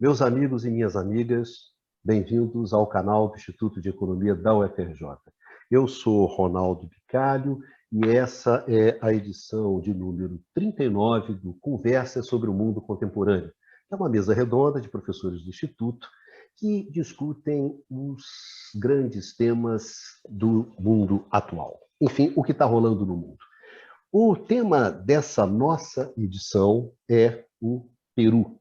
Meus amigos e minhas amigas, bem-vindos ao canal do Instituto de Economia da UFRJ. Eu sou Ronaldo Bicalho e essa é a edição de número 39 do Conversa sobre o Mundo Contemporâneo. É uma mesa redonda de professores do Instituto que discutem os grandes temas do mundo atual. Enfim, o que está rolando no mundo. O tema dessa nossa edição é o Peru.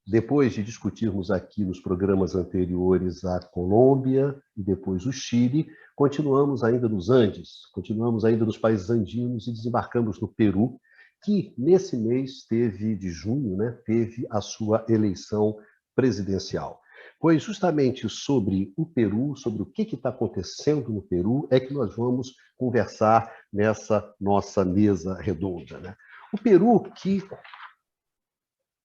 Depois de discutirmos aqui nos programas anteriores a Colômbia e depois o Chile, continuamos ainda nos Andes, continuamos ainda nos países andinos e desembarcamos no Peru, que nesse mês de junho, teve a sua eleição presidencial. Foi justamente sobre o Peru, sobre o que está acontecendo no Peru, é que nós vamos conversar nessa nossa mesa redonda. O Peru, que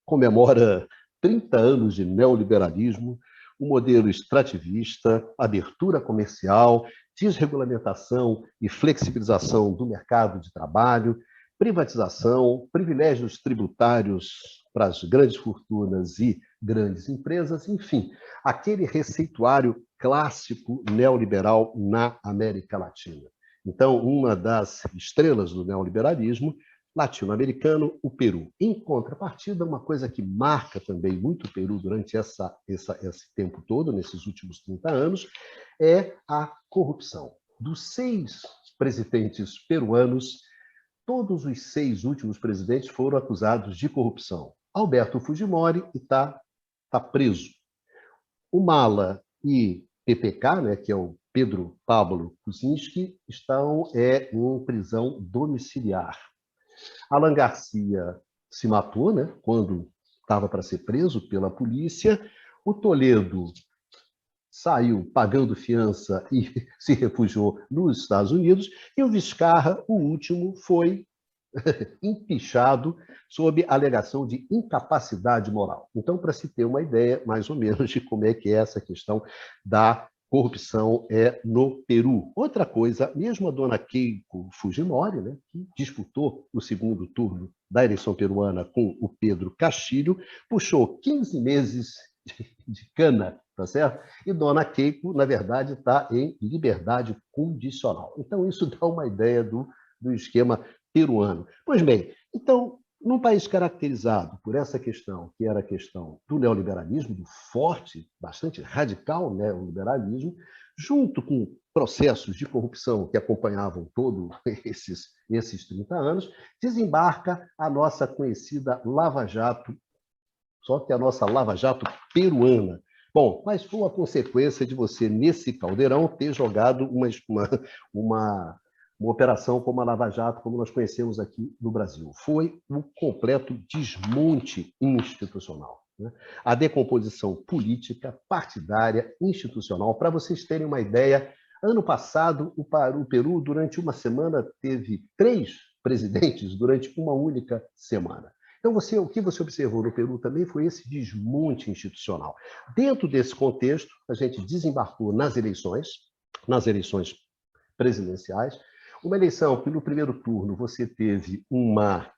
comemora 30 anos de neoliberalismo, um modelo extrativista, abertura comercial, desregulamentação e flexibilização do mercado de trabalho, privatização, privilégios tributários para as grandes fortunas e grandes empresas, enfim, aquele receituário clássico neoliberal na América Latina. Então, uma das estrelas do neoliberalismo latino-americano, o Peru. Em contrapartida, uma coisa que marca também muito o Peru durante esse tempo todo, nesses últimos 30 anos, é a corrupção. Dos 6 presidentes peruanos, todos os 6 últimos presidentes foram acusados de corrupção. Alberto Fujimori está preso. O Mala e PPK, que é o Pedro Pablo Kuczynski, estão em prisão domiciliar. Alan Garcia se matou, quando estava para ser preso pela polícia. O Toledo saiu pagando fiança e se refugiou nos Estados Unidos. E o Vizcarra, o último, foi empichado sob alegação de incapacidade moral. Então, para se ter uma ideia, mais ou menos, de como é que é essa questão da corrupção no Peru. Outra coisa, mesmo a dona Keiko Fujimori, que disputou o segundo turno da eleição peruana com o Pedro Castilho, puxou 15 meses de cana, tá certo? E dona Keiko, na verdade, está em liberdade condicional. Então, isso dá uma ideia do esquema peruano. Pois bem, então, num país caracterizado por essa questão, que era a questão do neoliberalismo, do forte, bastante radical neoliberalismo, junto com processos de corrupção que acompanhavam todos esses 30 anos, desembarca a nossa conhecida Lava Jato, só que a nossa Lava Jato peruana. Bom, mas foi a consequência de você, nesse caldeirão, ter jogado uma operação como a Lava Jato, como nós conhecemos aqui no Brasil. Foi um completo desmonte institucional. A decomposição política, partidária, institucional. Para vocês terem uma ideia, ano passado, o Peru, durante uma semana, teve 3 presidentes durante uma única semana. Então, o que você observou no Peru também foi esse desmonte institucional. Dentro desse contexto, a gente desembarcou nas eleições presidenciais, uma eleição que no primeiro turno você teve uma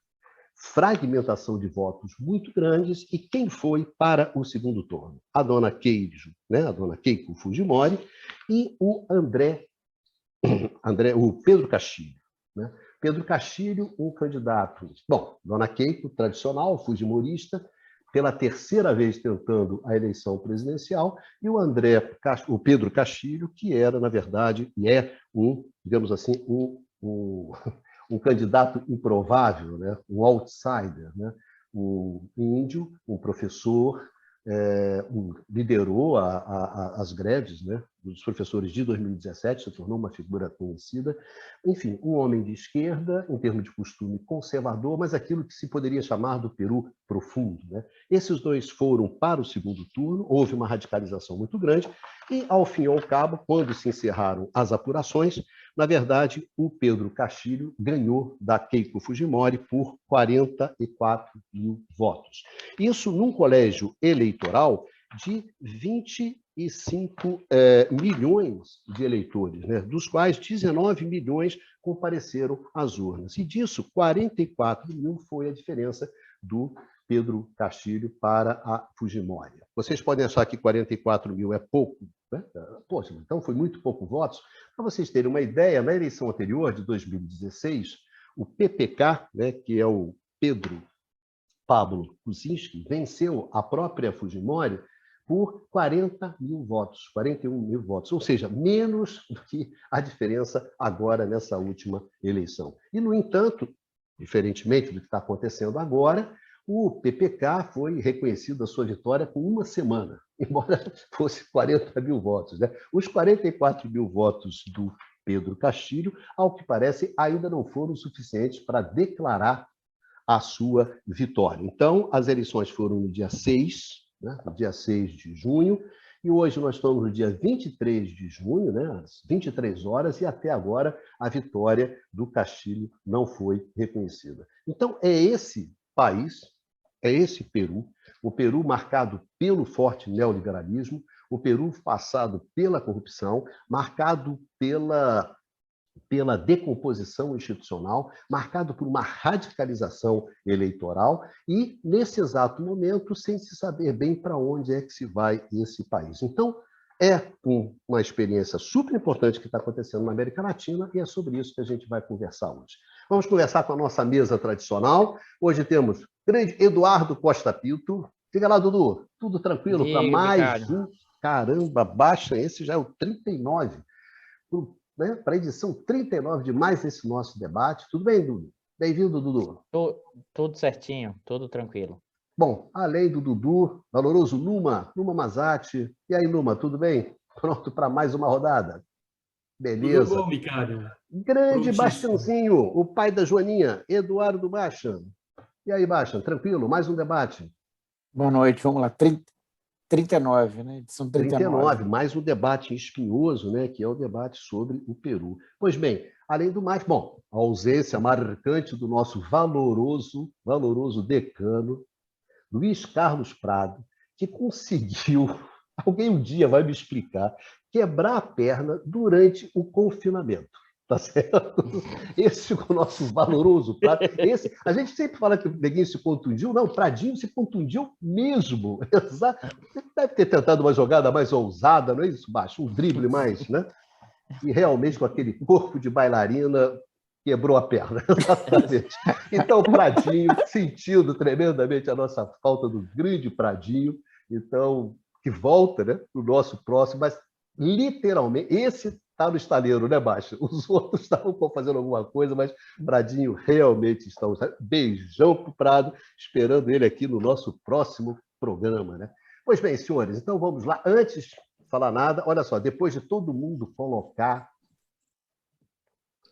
fragmentação de votos muito grandes, e quem foi para o segundo turno? A dona Keiko Fujimori e o Pedro Castilho. Pedro Castilho, um candidato, dona Keiko, tradicional, fujimorista, pela 3ª vez tentando a eleição presidencial, e o Pedro Castilho, que era, na verdade, e é digamos assim, um candidato improvável, um outsider, um índio, um professor, liderou as greves dos professores de 2017, se tornou uma figura conhecida. Enfim, um homem de esquerda, em termos de costume conservador, mas aquilo que se poderia chamar do Peru profundo. Esses 2 foram para o segundo turno, houve uma radicalização muito grande, e, ao fim e ao cabo, quando se encerraram as apurações, na verdade, o Pedro Castilho ganhou da Keiko Fujimori por 44 mil votos. Isso num colégio eleitoral de 25 milhões de eleitores, dos quais 19 milhões compareceram às urnas. E disso, 44 mil foi a diferença do Pedro Castilho para a Fujimori. Vocês podem achar que 44 mil é pouco, né? Poxa, então foi muito pouco votos. Para vocês terem uma ideia, na eleição anterior, de 2016, o PPK, né, que é o Pedro Pablo Kuczynski, venceu a própria Fujimori por 40 mil votos, 41 mil votos, ou seja, menos do que a diferença agora nessa última eleição. E, no entanto, diferentemente do que está acontecendo agora, o PPK foi reconhecido a sua vitória com uma semana, embora fosse 40 mil votos, né? Os 44 mil votos do Pedro Castilho, ao que parece, ainda não foram suficientes para declarar a sua vitória. Então, as eleições foram no dia 6, né, no dia 6 de junho, e hoje nós estamos no dia 23 de junho, né, às 23 horas, e até agora a vitória do Castilho não foi reconhecida. Então, é esse país, é esse Peru, o Peru marcado pelo forte neoliberalismo, o Peru passado pela corrupção, marcado pela decomposição institucional, marcado por uma radicalização eleitoral e, nesse exato momento, sem se saber bem para onde é que se vai esse país. Então, é uma experiência super importante que está acontecendo na América Latina e é sobre isso que a gente vai conversar hoje. Vamos conversar com a nossa mesa tradicional. Hoje temos grande Eduardo Costa Pinto. Diga lá, Dudu, tudo tranquilo para mais um? Caramba, baixa, esse já é o 39. Né, para a edição 39 de mais esse nosso debate. Tudo bem, Dudu? Bem-vindo, Dudu. Tudo certinho, tudo tranquilo. Bom, além do Dudu, valoroso Numa Mazati. E aí, Numa, tudo bem? Pronto para mais uma rodada? Beleza. Tudo bom, Vicário? Grande Bastiãozinho, o pai da Joaninha, Eduardo Bastian. E aí, Bastian, tranquilo? Mais um debate? Boa noite, vamos lá. 39, né? Edição 39, mais um debate espinhoso, né? Que é o debate sobre o Peru. Pois bem, além do mais, bom, a ausência marcante do nosso valoroso decano, Luiz Carlos Prado, que conseguiu, alguém um dia vai me explicar, quebrar a perna durante o confinamento. Tá certo? Esse ficou o nosso valoroso Prado. A gente sempre fala que o Neguinho se contundiu. Não, o Pradinho se contundiu mesmo. Exato. Deve ter tentado uma jogada mais ousada, não é isso, Baixo? Um drible mais, né? E realmente com aquele corpo de bailarina quebrou a perna. Exatamente. Então, o Pradinho, sentindo tremendamente a nossa falta do grande Pradinho, então, que volta, né, para o nosso próximo, mas literalmente, esse está no estaleiro, né, Baixa? Os outros estavam fazendo alguma coisa, mas Pradinho realmente está no estaleiro. Beijão para o Prado, esperando ele aqui no nosso próximo programa, né? Pois bem, senhores, então vamos lá. Antes de falar nada, olha só, depois de todo mundo colocar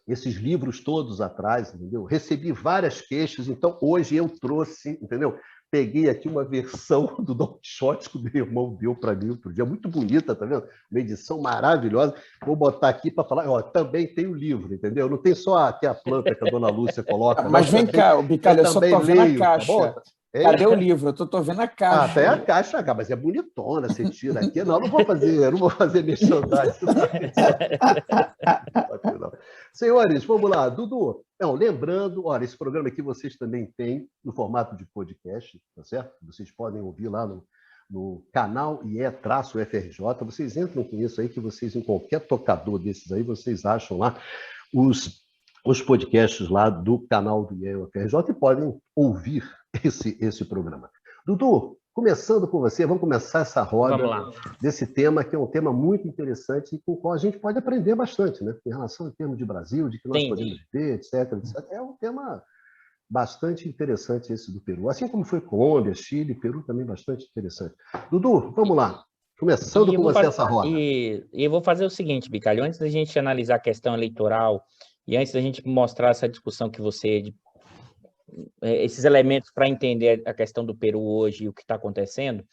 esses livros todos atrás, entendeu? Recebi várias queixas, então hoje eu trouxe, entendeu? Peguei aqui uma versão do Don Quixote que o meu irmão deu para mim outro dia, muito bonita, tá vendo? Uma edição maravilhosa. Vou botar aqui para falar, ó, também tem o livro, entendeu? Não tem só aqui a planta que a dona Lúcia coloca. Mas vem cá, Bicalho, eu só estou vendo a caixa. Tá. Cadê o livro? Eu estou vendo a caixa. Ah, até a caixa, mas é bonitona, você tira aqui. Não vou fazer merchandising. Não. Senhores, vamos lá. Dudu, não, lembrando, olha, esse programa aqui vocês também têm no formato de podcast, tá certo? Vocês podem ouvir lá no canal IE-FRJ. Vocês entram com isso aí, que vocês, em qualquer tocador desses aí, vocês acham lá os podcasts lá do canal do IE-FRJ e podem ouvir esse programa. Dudu, começando com você, vamos começar essa roda desse tema, que é um tema muito interessante e com o qual a gente pode aprender bastante, né? Em relação ao termo de Brasil, de que nós podemos ver, etc. É um tema bastante interessante esse do Peru. Assim como foi Colômbia, Chile, Peru também bastante interessante. Dudu, vamos lá. Começando com você essa roda. E eu vou fazer o seguinte, Bicalho, antes da gente analisar a questão eleitoral e antes da gente mostrar essa discussão que você... esses elementos para entender a questão do Peru hoje e o que está acontecendo,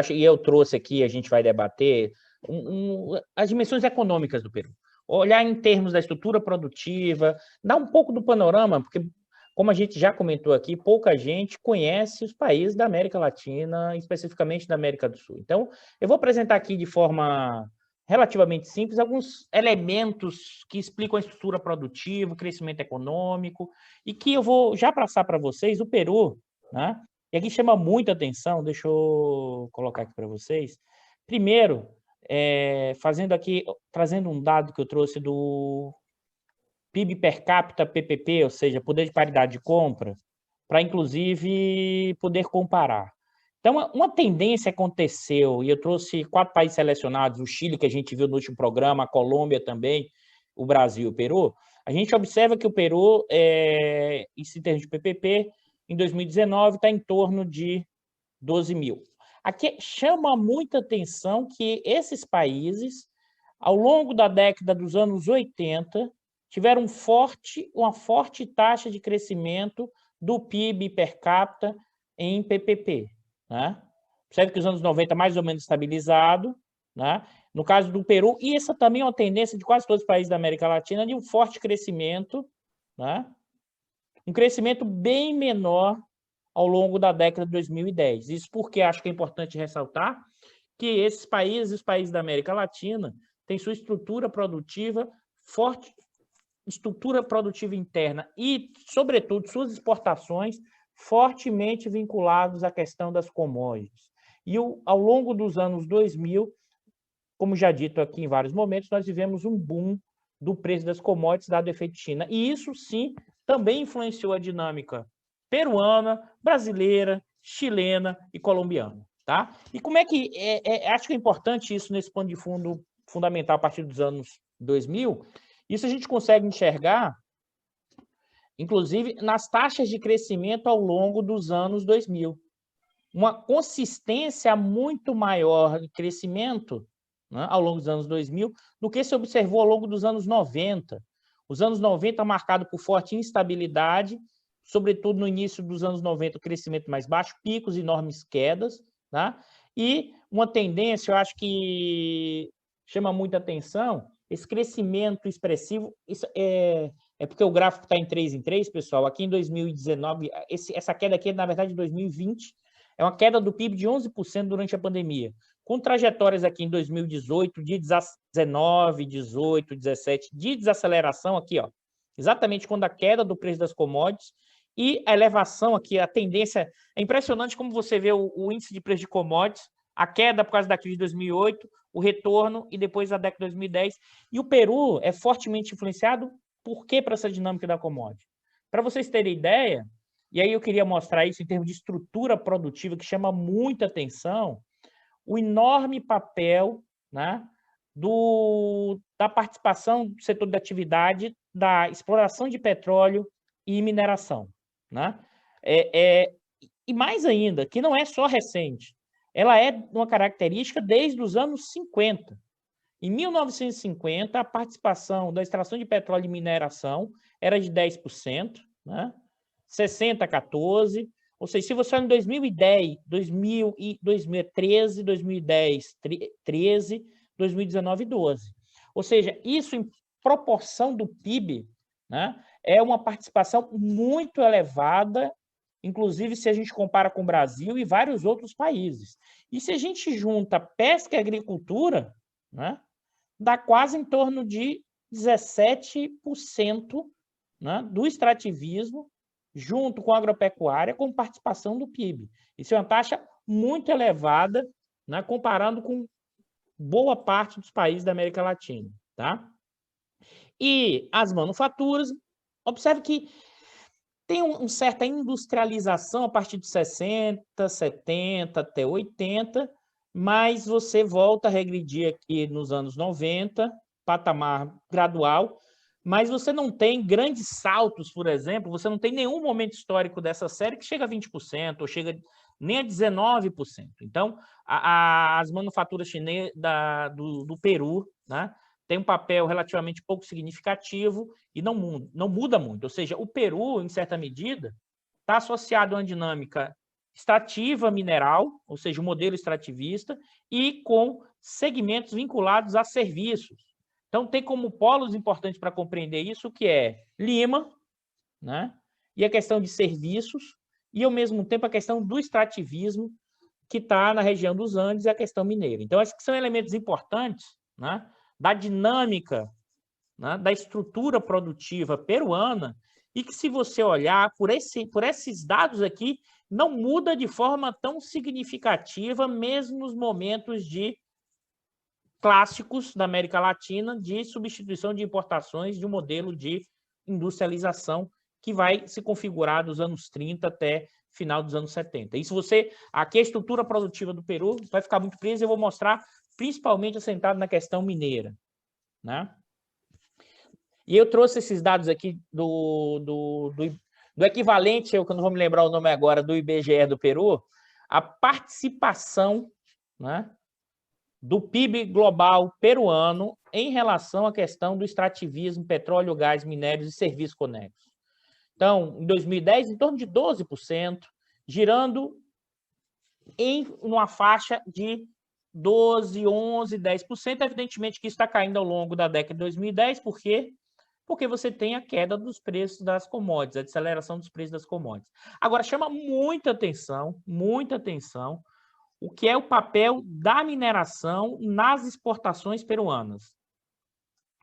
eu trouxe aqui, a gente vai debater as dimensões econômicas do Peru. Olhar em termos da estrutura produtiva, dar um pouco do panorama, porque, como a gente já comentou aqui, pouca gente conhece os países da América Latina, especificamente da América do Sul. Então, eu vou apresentar aqui de forma relativamente simples, alguns elementos que explicam a estrutura produtiva, o crescimento econômico, e que eu vou já passar para vocês. O Peru, né, E aqui chama muita atenção, deixa eu colocar aqui para vocês. Primeiro, trazendo um dado que eu trouxe do PIB per capita PPP, ou seja, poder de paridade de compra, para, inclusive, poder comparar. Então, uma tendência aconteceu, e eu trouxe 4 países selecionados, o Chile, que a gente viu no último programa, a Colômbia também, o Brasil e o Peru. A gente observa que o Peru, em termos de PPP, em 2019, está em torno de 12 mil. Aqui chama muita atenção que esses países, ao longo da década dos anos 80, tiveram uma forte taxa de crescimento do PIB per capita em PPP. Né? Percebe que os anos 90 mais ou menos estabilizado, né? No caso do Peru, e essa também é uma tendência de quase todos os países da América Latina, de um forte crescimento, né? Um crescimento bem menor ao longo da década de 2010. Isso porque acho que é importante ressaltar que esses países, os países da América Latina, têm sua estrutura produtiva forte, estrutura produtiva interna e, sobretudo, suas exportações fortemente vinculados à questão das commodities. E ao longo dos anos 2000, como já dito aqui em vários momentos, nós vivemos um boom do preço das commodities dado o efeito China. E isso, sim, também influenciou a dinâmica peruana, brasileira, chilena e colombiana. Tá? E como é que... acho que é importante isso nesse pano de fundo fundamental a partir dos anos 2000. Isso a gente consegue enxergar, inclusive, nas taxas de crescimento ao longo dos anos 2000. Uma consistência muito maior de crescimento, né, ao longo dos anos 2000 do que se observou ao longo dos anos 90. Os anos 90 marcado por forte instabilidade, sobretudo no início dos anos 90, o crescimento mais baixo, picos, enormes quedas, né? E uma tendência, eu acho que chama muita atenção, esse crescimento expressivo, isso é porque o gráfico está em 3 em 3, pessoal. Aqui em 2019, essa queda aqui é, na verdade, de 2020, é uma queda do PIB de 11% durante a pandemia, com trajetórias aqui em 2018, de 19, 18, 17, de desaceleração aqui, ó, exatamente quando a queda do preço das commodities e a elevação aqui, a tendência, é impressionante como você vê o índice de preço de commodities, a queda por causa da crise de 2008, o retorno e depois a década de 2010. E o Peru é fortemente influenciado por quê para essa dinâmica da commodity? Para vocês terem ideia, e aí eu queria mostrar isso em termos de estrutura produtiva, que chama muita atenção, o enorme papel, né, da participação do setor da atividade da exploração de petróleo e mineração. Né? E mais ainda, que não é só recente, ela é uma característica desde os anos 50. Em 1950, a participação da extração de petróleo e mineração era de 10%, né? 60% a 14%, ou seja, se você olha em 2010, 2013, 2010, 13%, 2019, 12%. Ou seja, isso em proporção do PIB, né, é uma participação muito elevada, inclusive se a gente compara com o Brasil e vários outros países. E se a gente junta pesca e agricultura, né, dá quase em torno de 17%, né, do extrativismo, junto com a agropecuária, com participação do PIB. Isso é uma taxa muito elevada, né, comparando com boa parte dos países da América Latina. Tá? E as manufaturas, observe que tem uma certa industrialização a partir de 60, 70 até 80, mas você volta a regredir aqui nos anos 90, patamar gradual, mas você não tem grandes saltos, por exemplo, você não tem nenhum momento histórico dessa série que chega a 20%, ou chega nem a 19%. Então, as manufaturas chinesas do Peru, né, tem um papel relativamente pouco significativo e não muda muito. Ou seja, o Peru, em certa medida, está associado a uma dinâmica extrativa mineral, ou seja, o modelo extrativista, e com segmentos vinculados a serviços. Então, tem como polos importantes para compreender isso, que é Lima, né, e a questão de serviços, e, ao mesmo tempo, a questão do extrativismo, que está na região dos Andes, e a questão mineira. Então, esses são elementos importantes, né, da dinâmica, né, da estrutura produtiva peruana, e que, se você olhar por esses dados aqui, não muda de forma tão significativa, mesmo nos momentos clássicos da América Latina de substituição de importações de um modelo de industrialização que vai se configurar dos anos 30 até final dos anos 70. Isso aqui a estrutura produtiva do Peru vai ficar muito presa, eu vou mostrar principalmente assentado na questão mineira, né? E eu trouxe esses dados aqui do equivalente, eu não vou me lembrar o nome agora, do IBGE do Peru, a participação, né, do PIB global peruano em relação à questão do extrativismo, petróleo, gás, minérios e serviços conexos. Então, em 2010, em torno de 12%, girando em uma faixa de 12%, 11%, 10%. Evidentemente que isso está caindo ao longo da década de 2010, por quê? Porque você tem a queda dos preços das commodities, a desaceleração dos preços das commodities. Agora, chama muita atenção, o que é o papel da mineração nas exportações peruanas,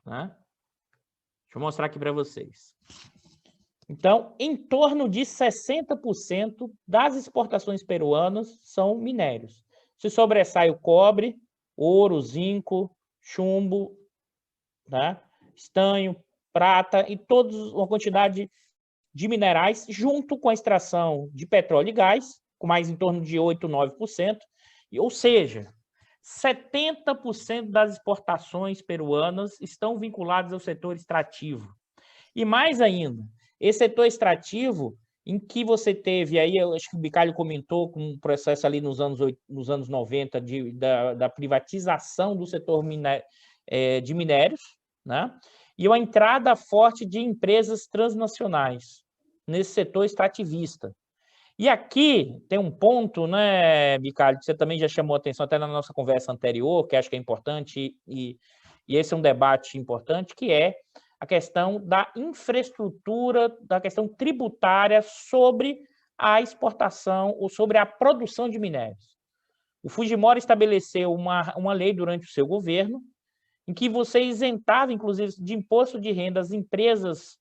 né? Deixa eu mostrar aqui para vocês. Então, em torno de 60% das exportações peruanas são minérios. Se sobressai o cobre, ouro, zinco, chumbo, né? Estanho, prata e toda uma quantidade de minerais, junto com a extração de petróleo e gás, com mais em torno de 8%, 9%, ou seja, 70% das exportações peruanas estão vinculadas ao setor extrativo. E mais ainda, esse setor extrativo, em que você teve, aí eu acho que o Bicalho comentou com um processo ali nos anos 90 da privatização do setor de minérios, né? E uma entrada forte de empresas transnacionais nesse setor extrativista. E aqui tem um ponto, né, Bicalho, que você também já chamou a atenção até na nossa conversa anterior, que acho que é importante, e esse é um debate importante, que é a questão da infraestrutura, da questão tributária sobre a exportação ou sobre a produção de minérios. O Fujimori estabeleceu uma lei durante o seu governo em que você isentava, inclusive, de imposto de renda as empresas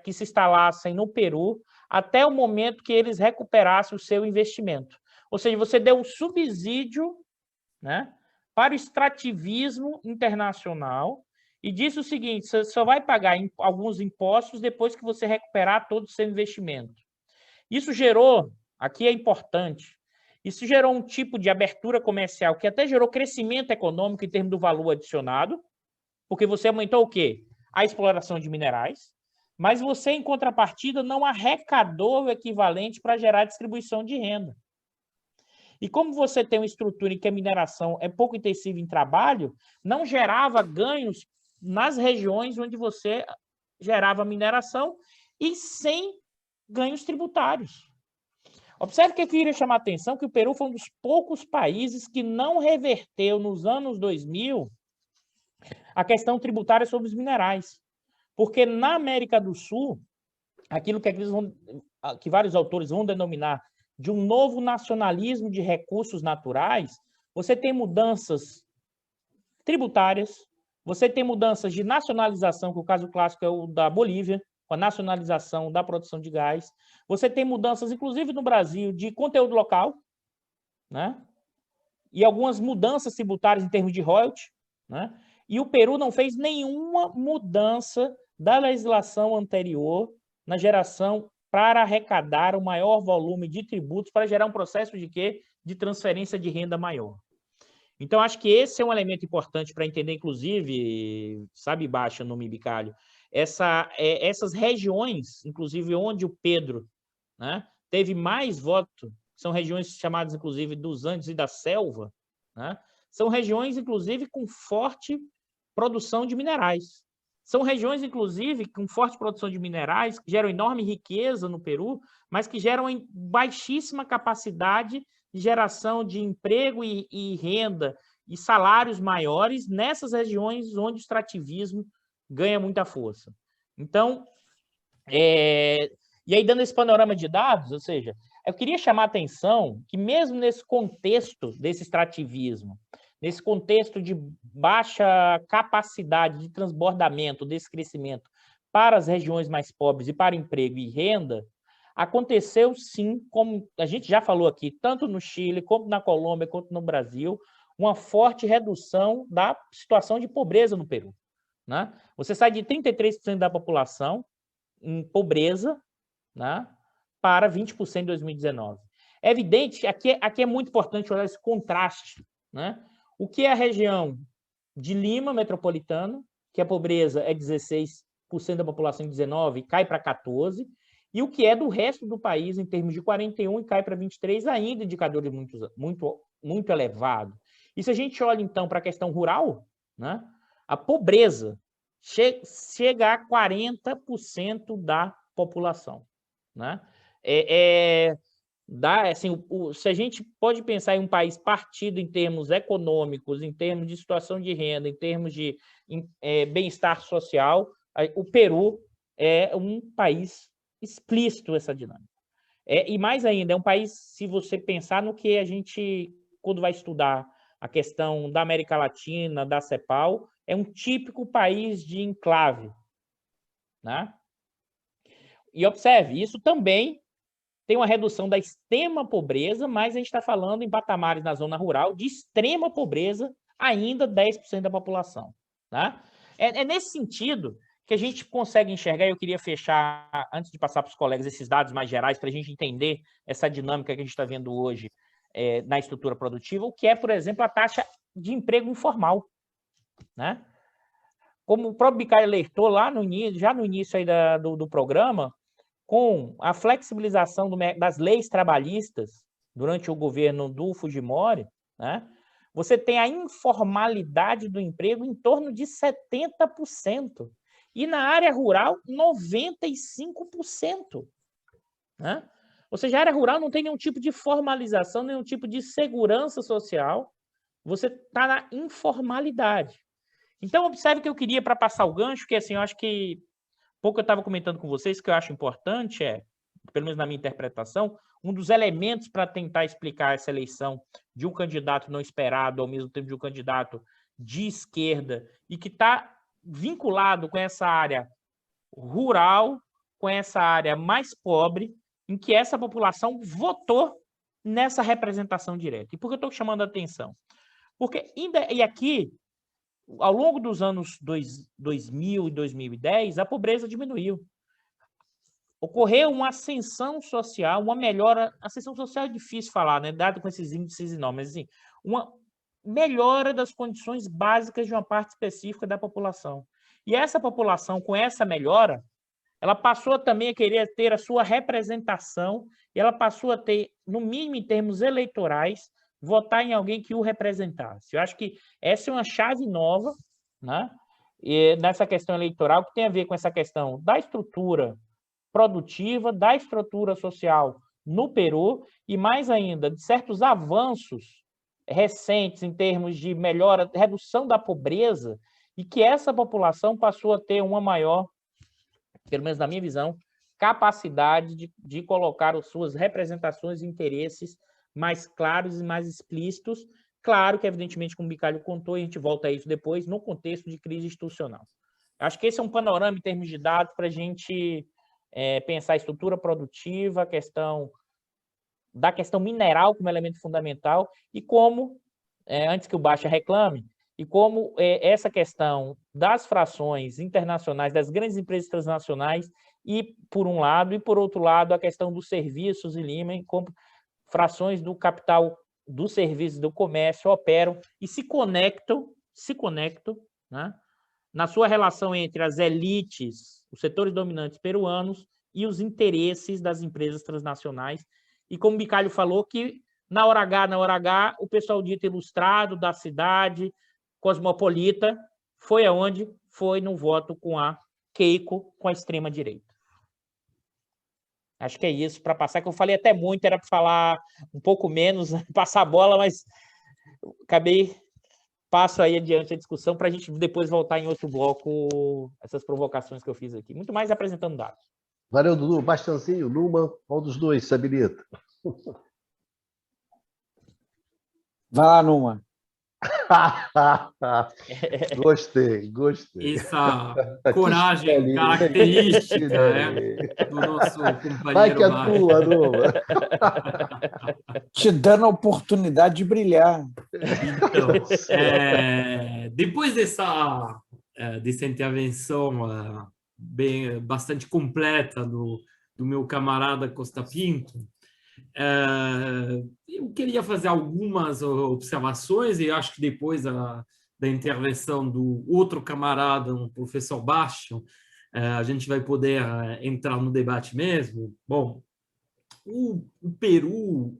que se instalassem no Peru até o momento que eles recuperassem o seu investimento. Ou seja, você deu um subsídio, né, para o extrativismo internacional e disse o seguinte: você só vai pagar alguns impostos depois que você recuperar todo o seu investimento. Isso gerou, aqui é importante, isso gerou um tipo de abertura comercial que até gerou crescimento econômico em termos do valor adicionado, porque você aumentou o quê? A exploração de minerais, mas você, em contrapartida, não arrecadou o equivalente para gerar distribuição de renda. E como você tem uma estrutura em que a mineração é pouco intensiva em trabalho, não gerava ganhos nas regiões onde você gerava mineração e sem ganhos tributários. Observe que eu queria chamar a atenção que o Peru foi um dos poucos países que não reverteu nos anos 2000 a questão tributária sobre os minerais. Porque na América do Sul, aquilo que vários autores vão denominar de um novo nacionalismo de recursos naturais, você tem mudanças tributárias, você tem mudanças de nacionalização, que o caso clássico é o da Bolívia, com a nacionalização da produção de gás. Você tem mudanças, inclusive no Brasil, de conteúdo local, né? E algumas mudanças tributárias em termos de royalty, né? E o Peru não fez nenhuma mudança da legislação anterior na geração para arrecadar o maior volume de tributos, para gerar um processo de quê? De transferência de renda maior. Então, acho que esse é um elemento importante para entender, inclusive, sabe, Baixa, no Bicalho, essas regiões, inclusive onde o Pedro, né, teve mais voto, são regiões chamadas, inclusive, dos Andes e da Selva, né, são regiões, inclusive, com forte produção de minerais. São regiões, inclusive, com forte produção de minerais, que geram enorme riqueza no Peru, mas que geram baixíssima capacidade de geração de emprego e renda e salários maiores nessas regiões onde o extrativismo ganha muita força. Então, e aí dando esse panorama de dados, ou seja, eu queria chamar a atenção que mesmo nesse contexto desse extrativismo, nesse contexto de baixa capacidade de transbordamento desse crescimento para as regiões mais pobres e para emprego e renda, aconteceu sim, como a gente já falou aqui, tanto no Chile, como na Colômbia, quanto no Brasil, uma forte redução da situação de pobreza no Peru, né? Você sai de 33% da população em pobreza, né, para 20% em 2019. É evidente, aqui é muito importante olhar esse contraste, né? O que é a região de Lima metropolitana, que a pobreza é 16% da população em 19, cai para 14%, e o que é do resto do país, em termos de 41, e cai para 23, ainda indicadores muito elevados. E se a gente olha, então, para a questão rural, né, a pobreza chega a 40% da população, né? Assim, se a gente pode pensar em um país partido em termos econômicos, em termos de situação de renda, em termos de bem-estar social, o Peru é um país explícito essa dinâmica. E mais ainda, é um país, se você pensar no que a gente, quando vai estudar a questão da América Latina, da CEPAL, é um típico país de enclave, né? E observe, isso também tem uma redução da extrema pobreza, mas a gente está falando em patamares na zona rural de extrema pobreza, ainda 10% da população, tá? É nesse sentido que a gente consegue enxergar, e eu queria fechar, antes de passar para os colegas, esses dados mais gerais, para a gente entender essa dinâmica que a gente está vendo hoje na estrutura produtiva, o que é, por exemplo, a taxa de emprego informal, né? Como o próprio Bicalho alertou lá já no início aí do programa, com a flexibilização das leis trabalhistas durante o governo do Fujimori, né, você tem a informalidade do emprego em torno de 70%. E na área rural, 95%. Né? Ou seja, a área rural não tem nenhum tipo de formalização, nenhum tipo de segurança social. Você está na informalidade. Então, observe que eu queria, para passar o gancho, que assim, eu acho que pouco eu estava comentando com vocês, que eu acho importante pelo menos na minha interpretação, um dos elementos para tentar explicar essa eleição de um candidato não esperado, ao mesmo tempo de um candidato de esquerda, e que está vinculado com essa área rural, com essa área mais pobre, em que essa população votou nessa representação direta. E por que eu estou chamando a atenção? Porque, e aqui, ao longo dos anos 2000 e 2010, a pobreza diminuiu. Ocorreu uma ascensão social, uma melhora. Ascensão social é difícil falar, né? Dado com esses índices enormes, assim, uma melhora das condições básicas de uma parte específica da população. E essa população, com essa melhora, ela passou também a querer ter a sua representação, e ela passou a ter, no mínimo em termos eleitorais, votar em alguém que o representasse. Eu acho que essa é uma chave nova, né? E nessa questão eleitoral, que tem a ver com essa questão da estrutura produtiva, da estrutura social no Peru, e mais ainda, de certos avanços recentes em termos de melhora, redução da pobreza, e que essa população passou a ter uma maior, pelo menos na minha visão, capacidade de colocar as suas representações e interesses mais claros e mais explícitos. Claro que, evidentemente, como o Bicalho contou, e a gente volta a isso depois, no contexto de crise institucional. Acho que esse é um panorama em termos de dados para a gente pensar a estrutura produtiva, a questão mineral como elemento fundamental, e como, antes que o Baixa reclame, e como essa questão das frações internacionais, das grandes empresas transnacionais, e por um lado, e por outro lado, a questão dos serviços em Lima, como frações do capital, dos serviços, do comércio operam e se conectam, né, na sua relação entre as elites, os setores dominantes peruanos e os interesses das empresas transnacionais. E como o Bicalho falou, que na hora H, o pessoal dito ilustrado da cidade, cosmopolita, foi aonde? Foi no voto com a Keiko, com a extrema-direita. Acho que é isso para passar, que eu falei até muito, era para falar um pouco menos, passar a bola, mas passo aí adiante a discussão para a gente depois voltar em outro bloco, essas provocações que eu fiz aqui. Muito mais apresentando dados. Valeu, Dudu. Bastanzinho, Numa, qual dos dois se habilita? Vai lá, Numa. Gostei, gostei. Essa Te coragem escolhi, característica escolhi. do nosso Vai que companheiro é Baia. tua, Numa. Te dando a oportunidade de brilhar. Então, depois dessa intervenção bastante completa do meu camarada Costa Pinto, eu queria fazer algumas observações, e acho que depois da intervenção do outro camarada, o professor Bastian, a gente vai poder entrar no debate mesmo. Bom, o Peru,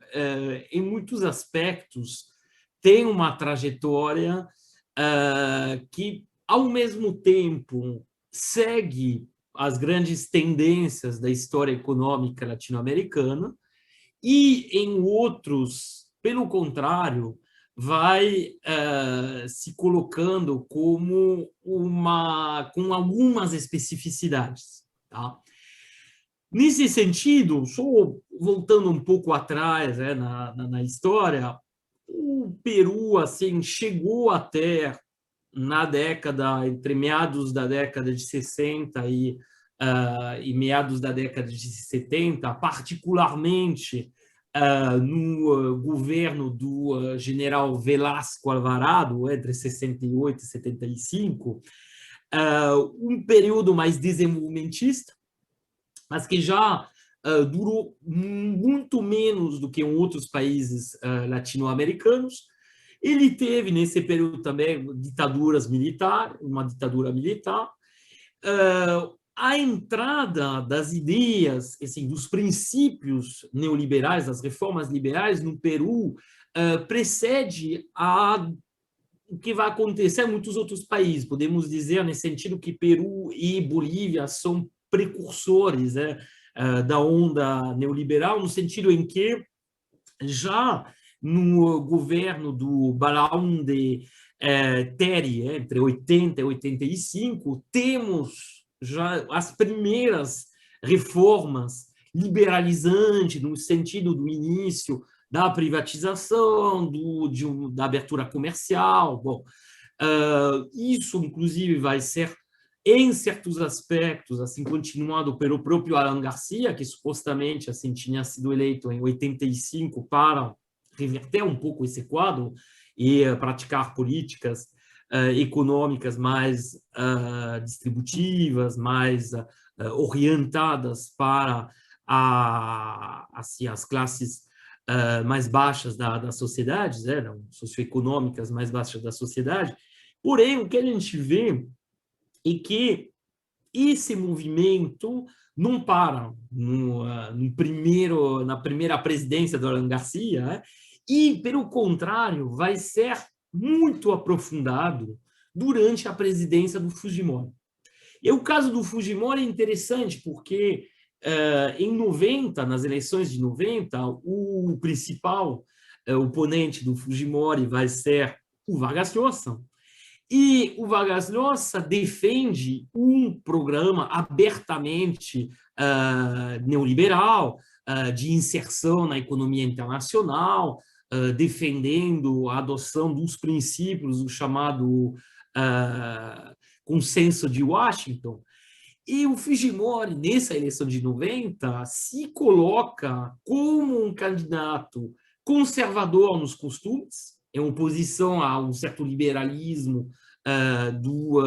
em muitos aspectos, tem uma trajetória que, ao mesmo tempo, segue as grandes tendências da história econômica latino-americana e, em outros, pelo contrário, vai se colocando como com algumas especificidades, tá? Nesse sentido, só voltando um pouco atrás, na história, o Peru assim chegou até entre meados da década de 60 e meados da década de 70, particularmente no governo do general Velasco Alvarado, entre 68 e 75, um período mais desenvolvimentista, mas que já durou muito menos do que em outros países latino-americanos. Ele teve, nesse período também, uma ditadura militar. A entrada das ideias, assim, dos princípios neoliberais, das reformas liberais no Peru, precede o que vai acontecer em muitos outros países. Podemos dizer, nesse sentido, que Peru e Bolívia são precursores da onda neoliberal, no sentido em que já no governo do Barão de Terry, entre 80 e 85, temos já as primeiras reformas liberalizantes, no sentido do início da privatização, da abertura comercial. Bom, isso, inclusive, vai ser, em certos aspectos, assim, continuado pelo próprio Alan Garcia, que supostamente assim tinha sido eleito em 85 para reverter um pouco esse quadro e praticar políticas econômicas mais distributivas, mais orientadas para assim, as classes mais baixas da sociedade, socioeconômicas mais baixas da sociedade. Porém, o que a gente vê e que esse movimento não para na primeira presidência do Alan Garcia, e, pelo contrário, vai ser muito aprofundado durante a presidência do Fujimori. E o caso do Fujimori é interessante porque, em 90, nas eleições de 90, o principal oponente do Fujimori vai ser o Vargas Llosa. E o Vargas Llosa defende um programa abertamente neoliberal, de inserção na economia internacional, defendendo a adoção dos princípios do chamado Consenso de Washington. E o Fujimori, nessa eleição de 90, se coloca como um candidato conservador nos costumes, em oposição a um certo liberalismo do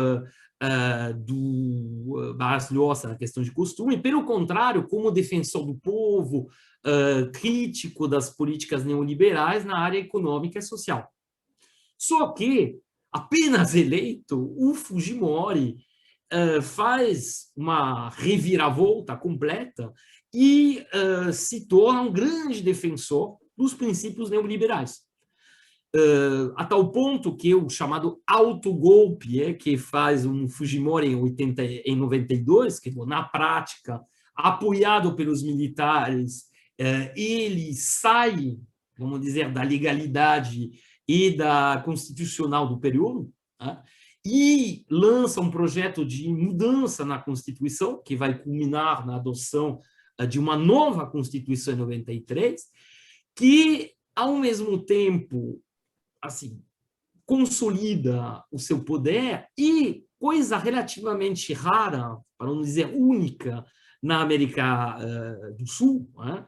Vargas Llosa na questão de costume, e, pelo contrário, como defensor do povo, crítico das políticas neoliberais na área econômica e social. Só que, apenas eleito, o Fujimori faz uma reviravolta completa e se torna um grande defensor dos princípios neoliberais. A tal ponto que o chamado autogolpe, que faz um Fujimori em 92, que na prática, apoiado pelos militares, ele sai, vamos dizer, da legalidade e da constitucional do período, e lança um projeto de mudança na Constituição, que vai culminar na adoção de uma nova Constituição em 93, que, ao mesmo tempo, assim, consolida o seu poder e, coisa relativamente rara, para não dizer única, na América do Sul, né?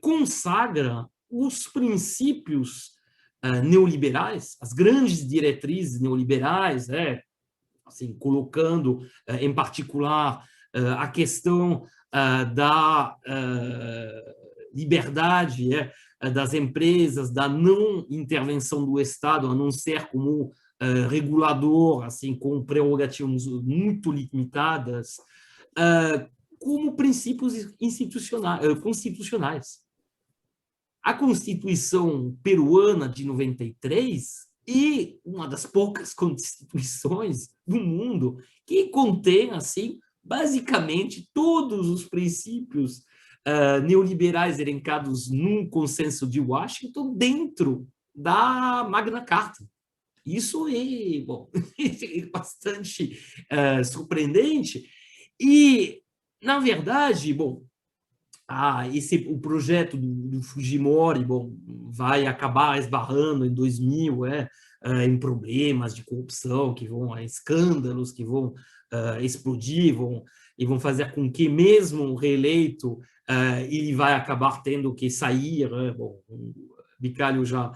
Consagra os princípios neoliberais, as grandes diretrizes neoliberais, assim, colocando, em particular, a questão da liberdade das empresas, da não intervenção do Estado, a não ser como regulador, assim, com prerrogativas muito limitadas, como princípios constitucionais. A Constituição peruana de 93 é uma das poucas constituições do mundo que contém, assim, basicamente todos os princípios neoliberais elencados no Consenso de Washington dentro da Magna Carta. Isso é, bom, é bastante surpreendente. E, na verdade, bom, o projeto do Fujimori, bom, vai acabar esbarrando em 2000 em problemas de corrupção, que vão a escândalos, que vão explodir, e vão fazer com que, mesmo reeleito, ele vai acabar tendo que sair. Bom, o Bicalho já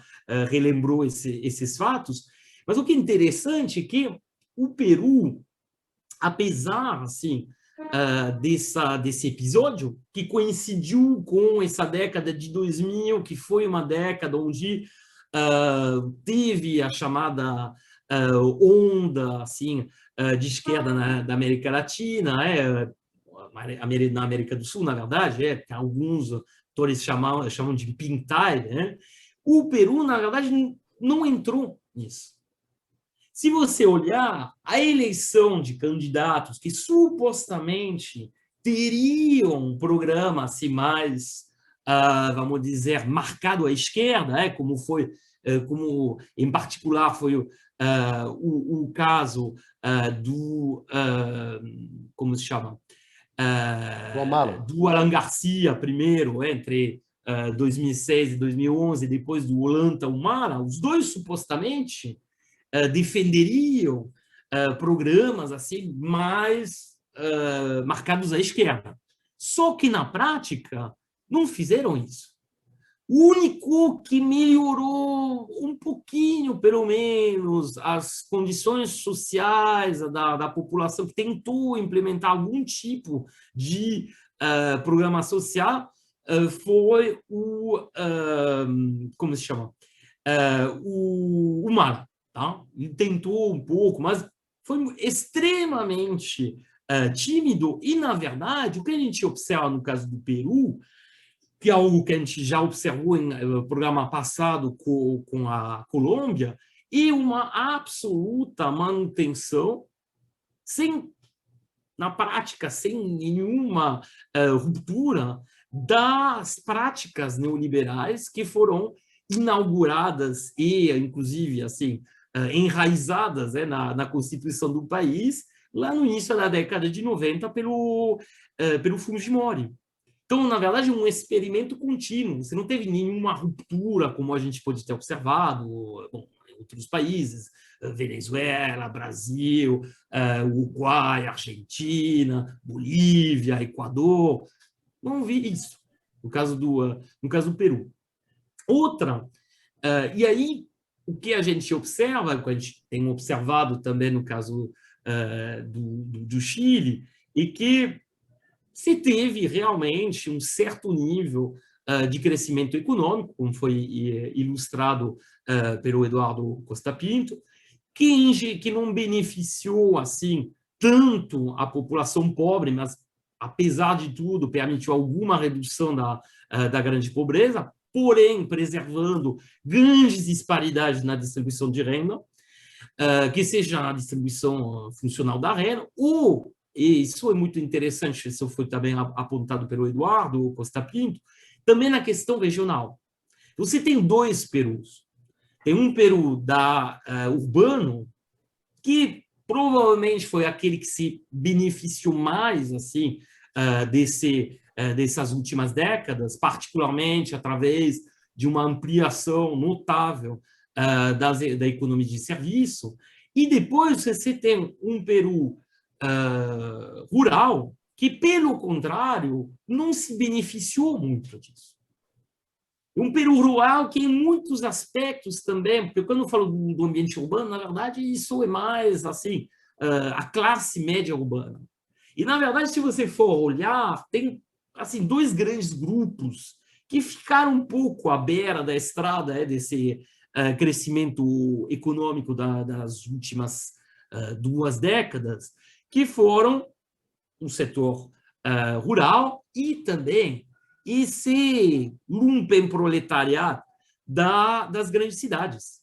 relembrou esses fatos. Mas o que é interessante é que o Peru, apesar, assim, desse episódio, que coincidiu com essa década de 2000, que foi uma década onde teve a chamada onda, assim, de esquerda da América Latina, na América do Sul, na verdade, que alguns autores chamam de pintar, né? O Peru, na verdade, não entrou nisso. Se você olhar a eleição de candidatos que supostamente teriam um programa assim, mais, vamos dizer, marcado à esquerda, como foi, como em particular foi o caso do, como se chama? Do Alan Garcia primeiro, entre 2006 e 2011, depois do Ollanta Humala, os dois supostamente defenderiam programas assim mais marcados à esquerda. Só que, na prática, não fizeram isso. O único que melhorou um pouquinho, pelo menos, as condições sociais da população, que tentou implementar algum tipo de programa social, foi como se chama? O Humala. Tá? Ele tentou um pouco, mas foi extremamente tímido e, na verdade, o que a gente observa no caso do Peru, que é algo que a gente já observou no programa passado com a Colômbia, é uma absoluta manutenção, na prática, sem nenhuma ruptura das práticas neoliberais que foram inauguradas e, inclusive, assim, enraizadas na Constituição do país, lá no início da década de 90, pelo Fujimori. Então, na verdade, é um experimento contínuo. Você não teve nenhuma ruptura, como a gente pode ter observado em outros países, Venezuela, Brasil, Uruguai, Argentina, Bolívia, Equador. Não vi isso no caso do Peru. E aí, o que a gente observa, o que a gente tem observado também no caso do Chile, é que se teve realmente um certo nível de crescimento econômico, como foi ilustrado pelo Eduardo Costa Pinto, que não beneficiou assim tanto a população pobre, mas, apesar de tudo, permitiu alguma redução da grande pobreza, porém preservando grandes disparidades na distribuição de renda, que seja a distribuição funcional da renda, ou, e isso é muito interessante, isso foi também apontado pelo Eduardo Costa Pinto, também na questão regional. Você tem dois Perus. Tem um Peru urbano, que provavelmente foi aquele que se beneficiou mais assim, dessas últimas décadas, particularmente através de uma ampliação notável da economia de serviço, e depois você tem um Peru rural que, pelo contrário, não se beneficiou muito disso. Um Peru rural que, em muitos aspectos também, porque quando eu falo do ambiente urbano, na verdade, isso é mais assim, a classe média urbana. E, na verdade, se você for olhar, tem assim, dois grandes grupos que ficaram um pouco à beira da estrada desse crescimento econômico das últimas 2 décadas, que foram o setor rural e também esse lumpenproletariado das grandes cidades,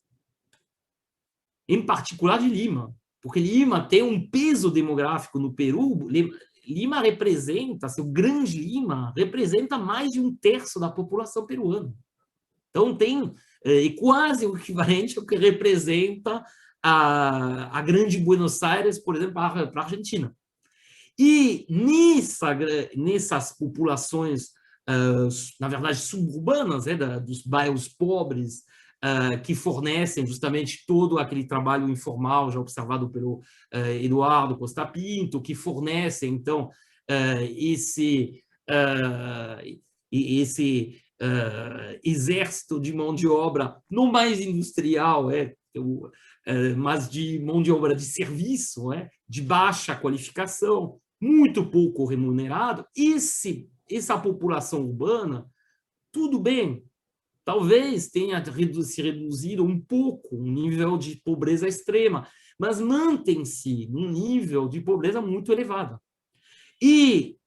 em particular de Lima, porque Lima tem um peso demográfico no Peru. Lima representa, o Grande Lima representa mais de 1/3 da população peruana. Então, tem quase o equivalente ao que representa a Grande Buenos Aires, por exemplo, para a Argentina. E nessas populações, na verdade, suburbanas, dos bairros pobres, que fornecem justamente todo aquele trabalho informal já observado pelo Eduardo Costa Pinto, que fornecem, então, esse exército de mão de obra, não mais industrial, mas de mão de obra de serviço, de baixa qualificação, muito pouco remunerado. Essa população urbana, tudo bem, talvez tenha se reduzido um pouco o nível de pobreza extrema, mas mantém-se num nível de pobreza muito elevado. E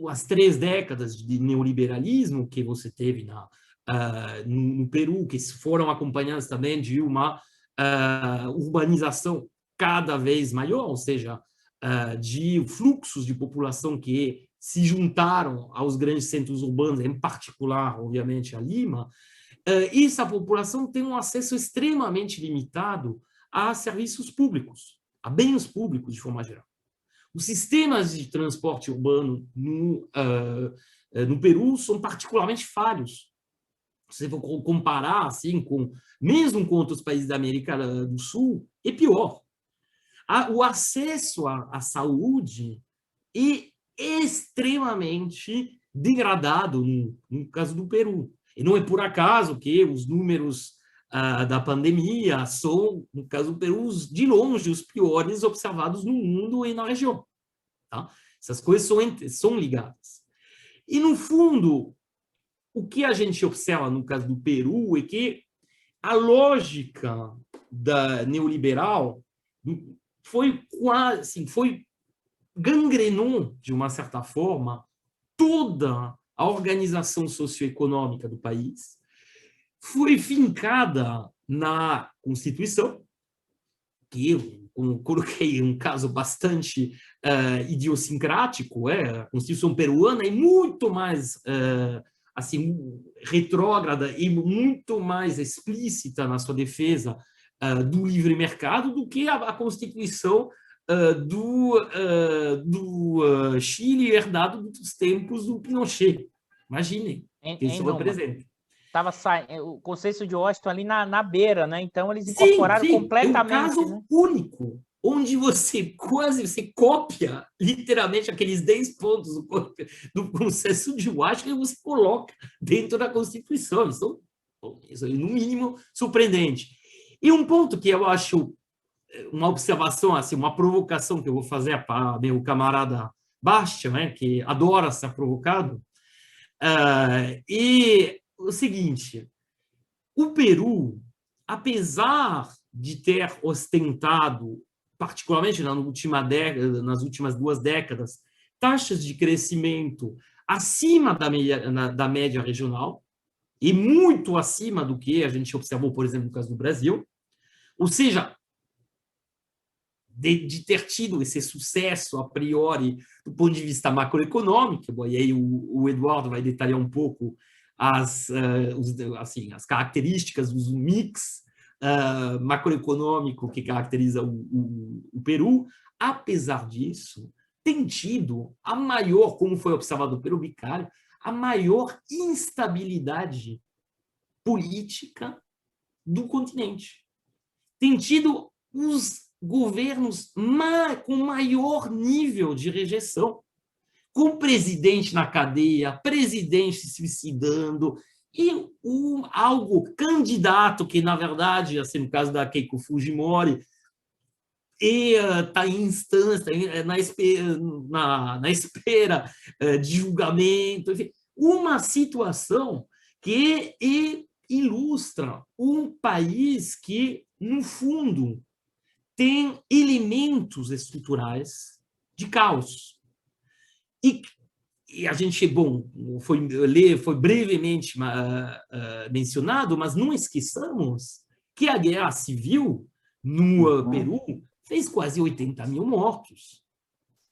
as 3 décadas de neoliberalismo que você teve no Peru, que foram acompanhadas também de uma urbanização cada vez maior, ou seja, de fluxos de população que se juntaram aos grandes centros urbanos, em particular, obviamente, a Lima, essa população tem um acesso extremamente limitado a serviços públicos, a bens públicos, de forma geral. Os sistemas de transporte urbano no Peru são particularmente falhos. Se você for comparar assim, mesmo com outros países da América do Sul, é pior. O acesso à saúde é extremamente degradado no caso do Peru. E não é por acaso que os números da pandemia são, no caso do Peru, de longe os piores observados no mundo e na região. Tá? Essas coisas são ligadas. E, no fundo, o que a gente observa no caso do Peru é que a lógica neoliberal gangrenou, de uma certa forma, toda a organização socioeconômica do país, foi fincada na Constituição, que eu coloquei um caso bastante idiosincrático, a Constituição peruana é muito mais retrógrada e muito mais explícita na sua defesa do livre mercado do que a Constituição do Chile, herdado dos tempos do Pinochet. Imaginem, que isso representa. O consenso de Washington ali na beira, né? Então eles incorporaram completamente. É um caso único, onde você copia literalmente aqueles 10 pontos do consenso de Washington e você coloca dentro da Constituição. Isso é, no mínimo, surpreendente. E um ponto que eu acho uma observação, assim, uma provocação que eu vou fazer para meu camarada Bastian, que adora ser provocado, e o seguinte: o Peru, apesar de ter ostentado, particularmente nas últimas 2 décadas, taxas de crescimento acima da média regional, e muito acima do que a gente observou, por exemplo, no caso do Brasil, ou seja, de ter tido esse sucesso a priori do ponto de vista macroeconômico, e aí o Eduardo vai detalhar um pouco as características dos mix macroeconômico que caracteriza o Peru. Apesar disso, tem tido a maior, como foi observado pelo Bicalho, a maior instabilidade política do continente. tem tido os governos com maior nível de rejeição, com presidente na cadeia, presidente se suicidando, e candidato que, na verdade, assim, no caso da Keiko Fujimori, está em instância, na espera de julgamento, enfim, uma situação que ilustra um país que, no fundo, tem elementos estruturais de caos. E a gente, bom, foi brevemente mencionado, mas não esqueçamos que a guerra civil no Peru fez quase 80 mil mortos,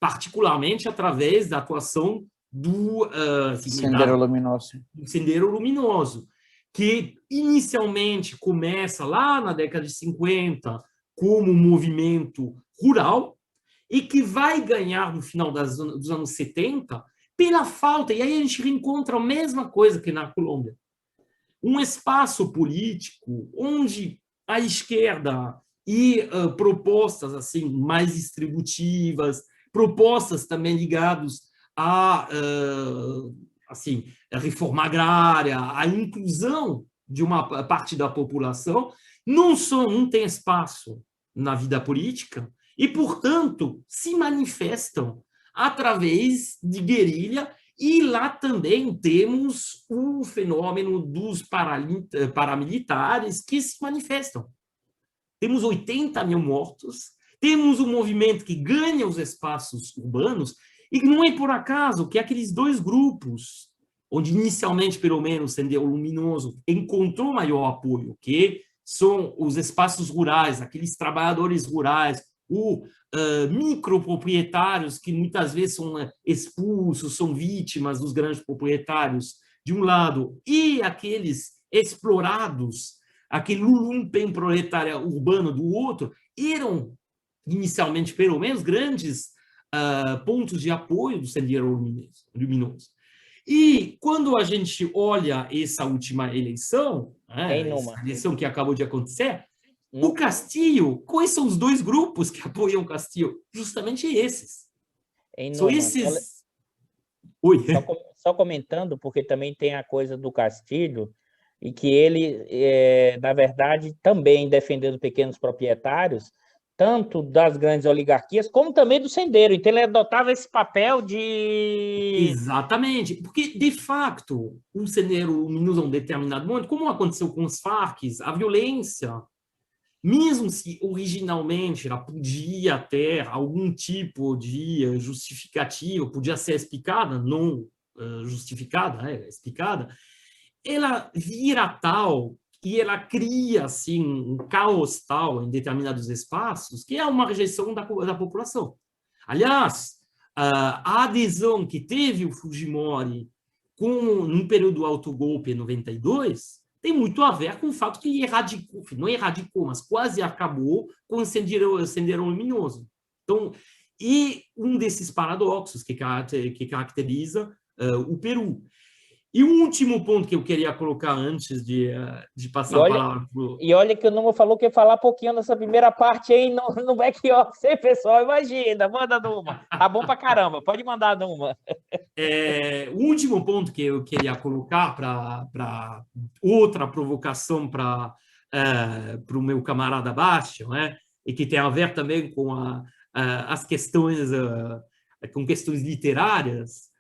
particularmente através da atuação do Sendero Luminoso. Sendero Luminoso, que inicialmente começa lá na década de 50 como um movimento rural e que vai ganhar no final dos anos 70 pela falta, e aí a gente reencontra a mesma coisa que na Colômbia, um espaço político onde a esquerda e propostas assim mais distributivas, propostas também ligadas a reforma agrária, a inclusão de uma parte da população, não tem espaço na vida política e, portanto, se manifestam através de guerrilha. E lá também temos o fenômeno dos paramilitares que se manifestam. Temos 80 mil mortos, temos um movimento que ganha os espaços urbanos, e não é por acaso que aqueles dois grupos, onde inicialmente, pelo menos, o Sendero Luminoso encontrou maior apoio, que são os espaços rurais, aqueles trabalhadores rurais, microproprietários que muitas vezes são expulsos, são vítimas dos grandes proprietários, de um lado, e aqueles explorados, aquele lumpen proletário urbano do outro, eram, inicialmente, pelo menos, grandes pontos de apoio do Sendero Luminoso. E quando a gente olha essa última eleição, essa eleição que acabou de acontecer, o Castillo, quais são os dois grupos que apoiam o Castillo? Justamente esses. São esses... Oi. Só comentando, porque também tem a coisa do Castillo, e que ele, na verdade, também defendendo pequenos proprietários, tanto das grandes oligarquias, como também do Sendero. Então, ele adotava esse papel de... Exatamente, porque, de fato, o Sendero Luminoso, a um determinado momento, como aconteceu com os Farc, a violência, mesmo se originalmente ela podia ter algum tipo de justificativa, podia ser explicada, não justificada, explicada, ela vira tal e ela cria assim, um caos tal em determinados espaços que é uma rejeição da população. Aliás, a adesão que teve o Fujimori no período do autogolpe em 92 tem muito a ver com o fato que ele erradicou, não erradicou, mas quase acabou com o Sendero Luminoso. Então, e um desses paradoxos que caracteriza o Peru. E o último ponto que eu queria colocar antes de passar a palavra para o... E olha que o Numa falou que ia falar pouquinho nessa primeira parte aí no back-office, pessoal, imagina, manda Numa. Tá bom pra caramba, pode mandar Numa. O último ponto que eu queria colocar para outra provocação para o meu camarada Bastian, e que tem a ver também com as questões, com questões literárias,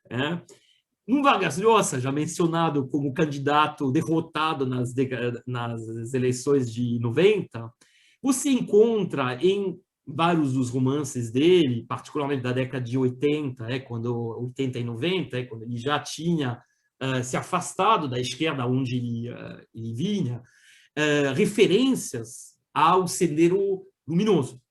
no Vargas Llosa, já mencionado como candidato derrotado nas eleições de 90, você encontra em vários dos romances dele, particularmente da década de 80, 80 e 90, quando ele já tinha se afastado da esquerda onde ele vinha, referências ao Sendero Luminoso.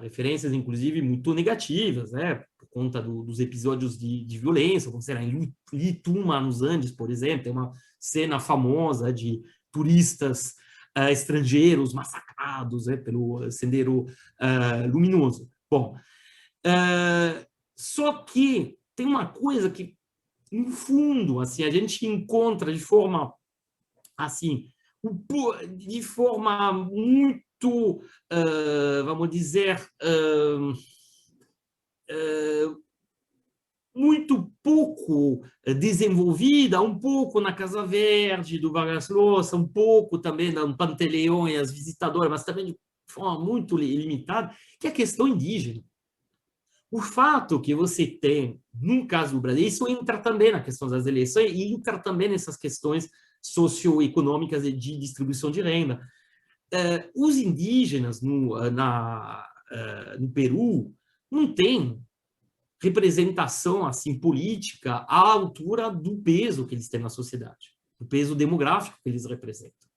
Referências, inclusive, muito negativas, por conta dos episódios de violência, como será em Lituma, nos Andes, por exemplo, tem uma cena famosa de turistas estrangeiros massacrados pelo Sendero Luminoso. Bom, só que tem uma coisa que, no fundo, assim, a gente encontra de forma assim, muito muito, vamos dizer, muito pouco desenvolvida, um pouco na Casa Verde, do Vargas Llosa, um pouco também no Panteleão e as visitadoras, mas também de forma muito limitada, que é a questão indígena. O fato que você tem, no caso do Brasil, isso entra também na questão das eleições e entra também nessas questões socioeconômicas e de distribuição de renda. Os indígenas no Peru não têm representação assim política à altura do peso que eles têm na sociedade, do peso demográfico que eles representam.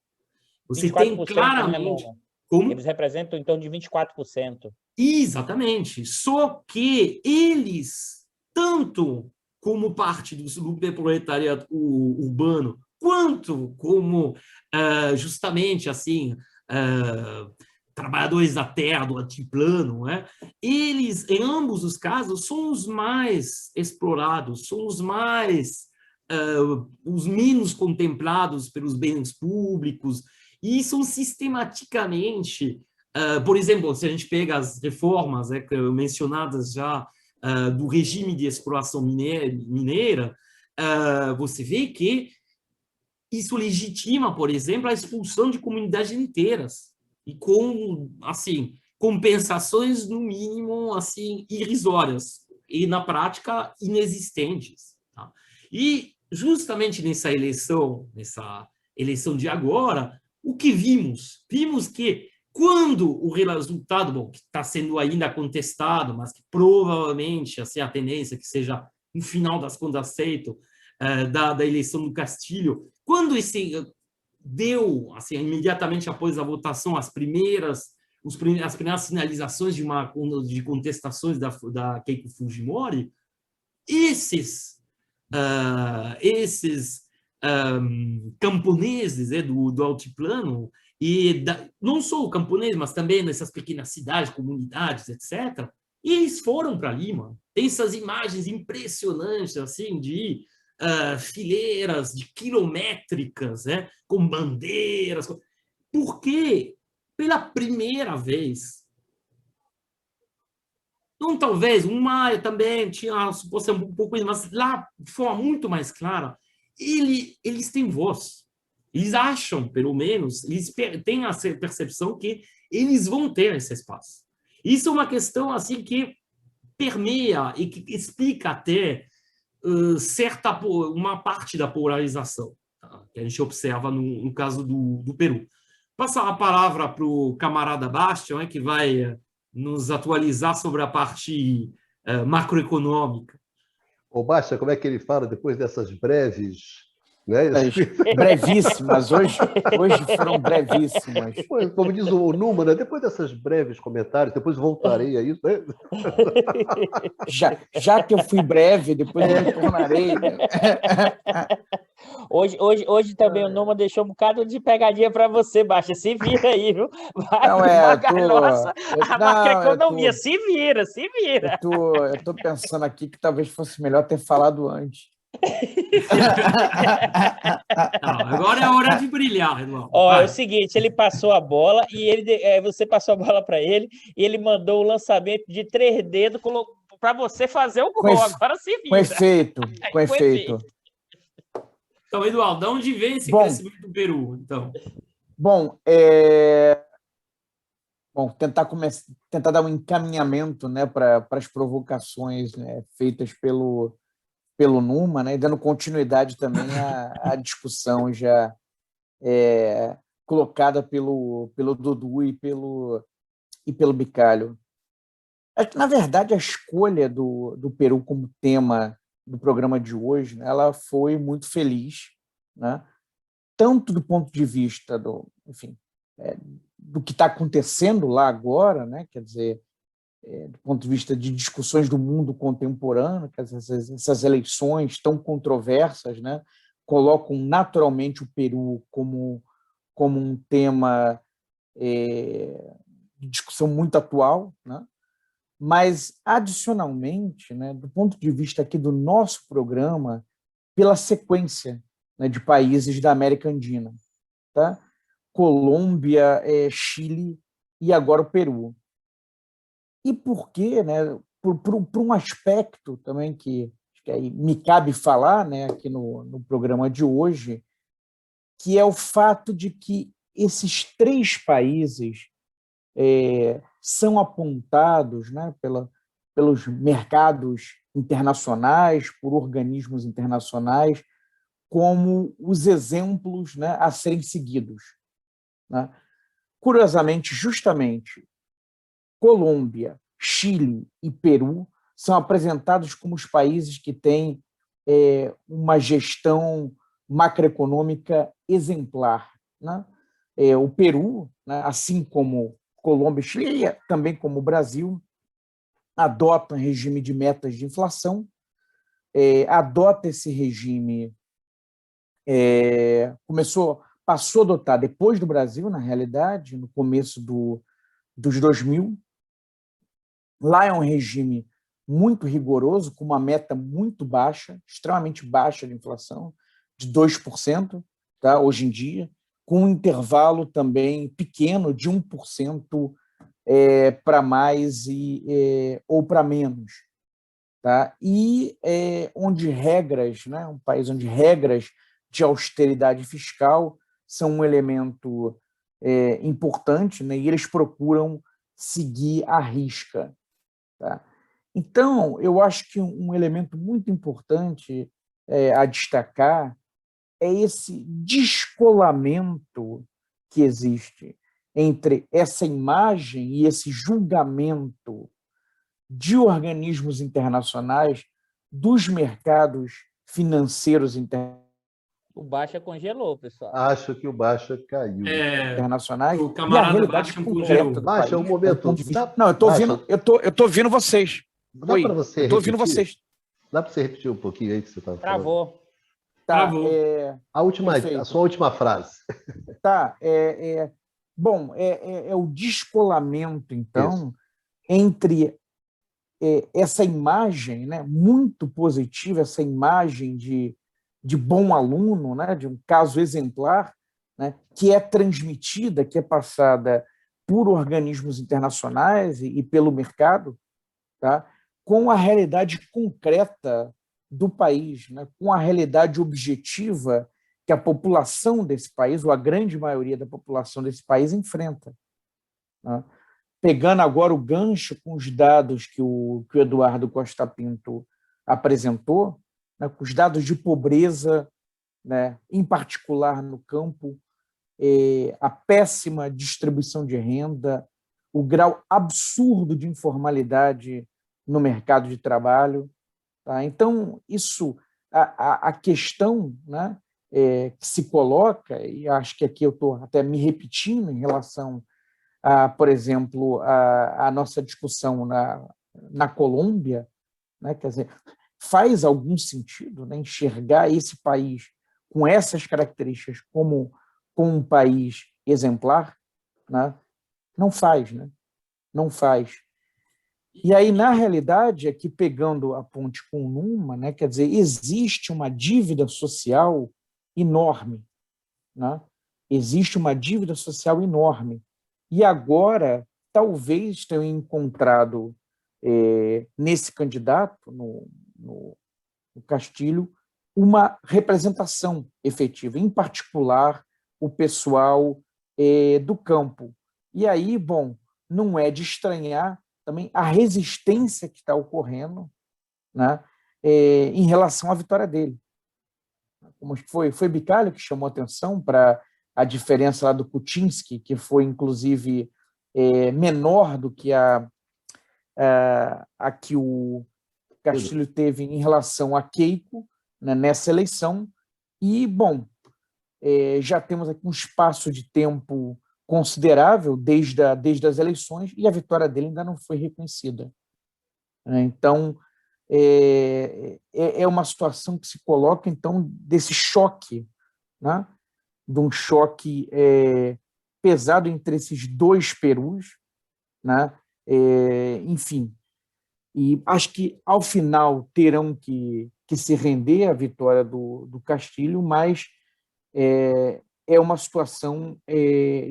Você tem claramente... Né, como? eles representam em torno de 24%. Exatamente. Só que eles, tanto como parte do proletariado urbano, quanto como justamente assim trabalhadores da terra, do altiplano, né? Eles, em ambos os casos, são os mais explorados, são os mais os menos contemplados pelos bens públicos, e são sistematicamente, por exemplo, se a gente pega as reformas mencionadas já do regime de exploração mineira, você vê que isso legitima, por exemplo, a expulsão de comunidades inteiras, e com, assim, compensações, no mínimo, assim, irrisórias, e, na prática, inexistentes. Tá? E, justamente nessa eleição de agora, o que vimos? Vimos que, quando o resultado, bom, que está sendo ainda contestado, mas que provavelmente, assim, a tendência que seja, no final das contas, aceito, da eleição do Castilho, quando esse deu, assim, imediatamente após a votação, as primeiras sinalizações de contestações da Keiko Fujimori, esses camponeses do altiplano, não só o camponês, mas também nessas pequenas cidades, comunidades, etc., e eles foram para Lima. Tem essas imagens impressionantes, assim, de fileiras de quilométricas, né, com bandeiras, porque pela primeira vez, não talvez, um Maia também tinha suposição um pouco, mas lá de forma muito mais clara, eles têm voz, eles acham, pelo menos, eles têm a percepção que eles vão ter esse espaço. Isso é uma questão assim que permeia e que explica até uma parte da polarização, tá? Que a gente observa no caso do Peru. Passar a palavra para o camarada Bastian, que vai nos atualizar sobre a parte macroeconômica. Ô, Bastian, como é que ele fala depois dessas breves... Né? Brevíssimas, hoje foram brevíssimas. Como diz o Numa, né? Depois dessas breves comentários, depois voltarei a isso. Né? Já que eu fui breve, depois eu retornarei. Né? Hoje também o Numa deixou um bocado de pegadinha para você, Baixa. Se vira aí, viu? Vai, não, a macroeconomia, se vira. Eu tô pensando aqui que talvez fosse melhor ter falado antes. Não, agora é hora de brilhar, irmão. É o seguinte, ele passou a bola e você passou a bola para ele e ele mandou o lançamento de 3 dedos para você fazer o gol. Agora se vira. Com efeito. Então, Eduardo, de onde vem esse crescimento do Peru? Então? Bom, tentar dar um encaminhamento, né, para as provocações, né, feitas pelo Numa, né, dando continuidade também à discussão já colocada pelo Dudu e pelo Bicalho. Na verdade, a escolha do Peru como tema do programa de hoje, né, ela foi muito feliz, né, tanto do ponto de vista do que está acontecendo lá agora, né, quer dizer, do ponto de vista de discussões do mundo contemporâneo, que essas eleições tão controversas, né, colocam naturalmente o Peru como um tema de discussão muito atual, né? Mas, adicionalmente, né, do ponto de vista aqui do nosso programa, pela sequência, né, de países da América Andina, tá? Colômbia, Chile e agora o Peru. E por quê? Né? Por um aspecto também que aí me cabe falar, né, aqui no programa de hoje, que é o fato de que esses 3 países são apontados, né, pelos mercados internacionais, por organismos internacionais, como os exemplos, né, a serem seguidos. Né? Curiosamente, justamente, Colômbia, Chile e Peru são apresentados como os países que têm uma gestão macroeconômica exemplar. Né? O Peru, né, assim como Colômbia e Chile, também como o Brasil, adota um regime de metas de inflação, adota esse regime, passou a adotar depois do Brasil, na realidade, no começo dos 2000. Lá é um regime muito rigoroso, com uma meta muito baixa, extremamente baixa de inflação, de 2%, tá, hoje em dia, com um intervalo também pequeno de 1% para mais ou para menos. Tá? E onde regras, né, um país onde regras de austeridade fiscal são um elemento importante, né, e eles procuram seguir à risca. Tá? Então, eu acho que um elemento muito importante a destacar é esse descolamento que existe entre essa imagem e esse julgamento de organismos internacionais, dos mercados financeiros O Baixa congelou, pessoal. Acho que o Baixa caiu. internacionais O e a camarada realidade Bastian concreta congelou. do Baixa, país. um momento. Do ponto de vista... Dá, Não, Baixa, eu tô ouvindo vocês. dá para você eu tô ouvindo repetir? vocês. Dá para você repetir um pouquinho aí que você estava falando? Travou. Tá, Travou. A sua última frase. Tá, bom, é o descolamento, então, Isso. entre essa imagem, né, muito positiva, essa imagem de bom aluno, né, de um caso exemplar, né, que é transmitida, que é passada por organismos internacionais e pelo mercado, tá, com a realidade concreta do país, né, com a realidade objetiva que a população desse país, ou a grande maioria da população desse país, enfrenta. Né? Pegando agora o gancho com os dados que o Eduardo Costa Pinto apresentou, né, com os dados de pobreza, né, em particular no campo, a péssima distribuição de renda, o grau absurdo de informalidade no mercado de trabalho. Tá? Então, a questão, né, que se coloca, e acho que aqui eu estou até me repetindo em relação por exemplo, a nossa discussão na Colômbia, né? Quer dizer, faz algum sentido, né, enxergar esse país com essas características como um país exemplar? Né? Não faz, né? Não faz. E aí, na realidade, aqui pegando a ponte com Numa, né, quer dizer, existe uma dívida social enorme. Né? Existe uma dívida social enorme. E agora, talvez tenham encontrado nesse candidato, no Castilho, uma representação efetiva, em particular o pessoal do campo. E aí, bom, não é de estranhar também a resistência que está ocorrendo, né, em relação à vitória dele. Como foi Bicalho que chamou atenção para a diferença lá do Kuczynski, que foi, inclusive, menor do que a que o Castilho teve em relação a Keiko, né, nessa eleição. E, bom, já temos aqui um espaço de tempo considerável desde as eleições e a vitória dele ainda não foi reconhecida. Então, é uma situação que se coloca, então, desse choque, né? De um choque pesado entre esses 2 Perus, né? Enfim, e acho que, ao final, terão que se render à vitória do Castilho, mas é uma situação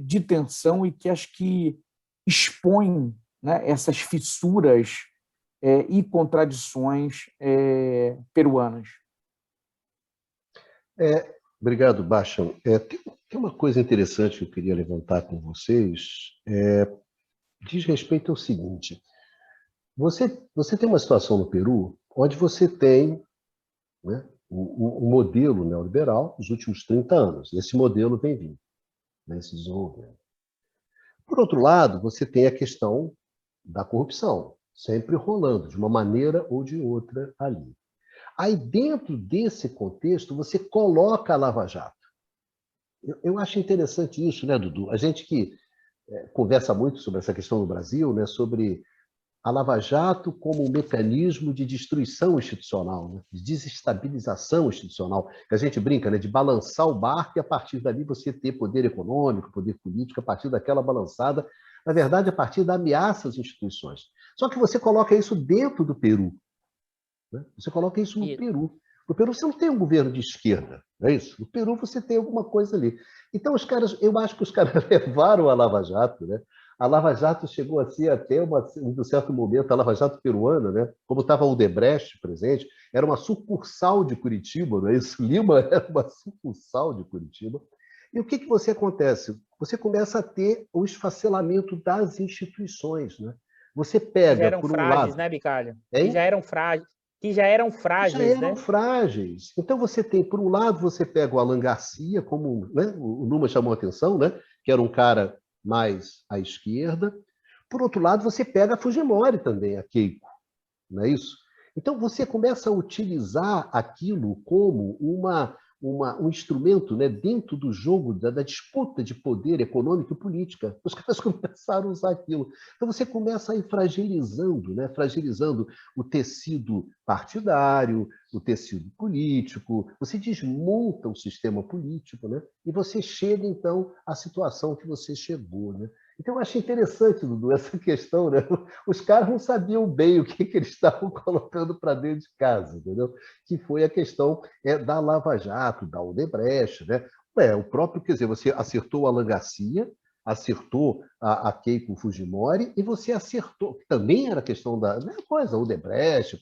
de tensão e que acho que expõe, né, essas fissuras e contradições peruanas. Obrigado, Bastian. Tem uma coisa interessante que eu queria levantar com vocês, diz respeito ao seguinte: você tem uma situação no Peru onde você tem, né, um modelo neoliberal dos últimos 30 anos. Esse modelo vem vindo, né, se desenvolvendo. Por outro lado, você tem a questão da corrupção, sempre rolando, de uma maneira ou de outra ali. Aí, dentro desse contexto, você coloca a Lava Jato. Eu acho interessante isso, né, Dudu? A gente que conversa muito sobre essa questão no Brasil, né, sobre a Lava Jato como um mecanismo de destruição institucional, né, de desestabilização institucional, que a gente brinca, né, de balançar o barco e, a partir dali, você ter poder econômico, poder político, a partir daquela balançada, na verdade, a partir da ameaça às instituições. Só que você coloca isso dentro do Peru. Né? Você coloca isso no Peru. No Peru você não tem um governo de esquerda, não é isso? No Peru você tem alguma coisa ali. Então, eu acho que os caras levaram a Lava Jato, né? A Lava Jato chegou a ser até, um certo momento, a Lava Jato peruana, né? Como estava o Odebrecht presente, era uma sucursal de Curitiba, não é isso? Lima era uma sucursal de Curitiba. E o que você acontece? Você começa a ter o esfacelamento das instituições, né? Você pega, já eram por um frágeis, lado... né, Bicalho? Hein? Que já eram frágeis, né? Frágeis. Então você tem, por um lado, você pega o Alan Garcia, como, né, o Numa chamou a atenção, né, que era um cara mais à esquerda. Por outro lado, você pega a Fujimori também, a Keiko, não é isso? Então você começa a utilizar aquilo como um instrumento, né, dentro do jogo da disputa de poder econômico e política. Os caras começaram a usar aquilo. Então você começa a ir fragilizando, né, fragilizando o tecido partidário, o tecido político, você desmonta o sistema político, né, e você chega, então, à situação que você chegou. Né? Então eu achei interessante, Dudu, essa questão, né? Os caras não sabiam bem o que eles estavam colocando para dentro de casa, entendeu? Que foi a questão da Lava Jato, da Odebrecht, né? O próprio, quer dizer, você acertou o Alan Garcia, acertou a Keiko Fujimori, e você acertou, que também era questão da coisa, Odebrecht,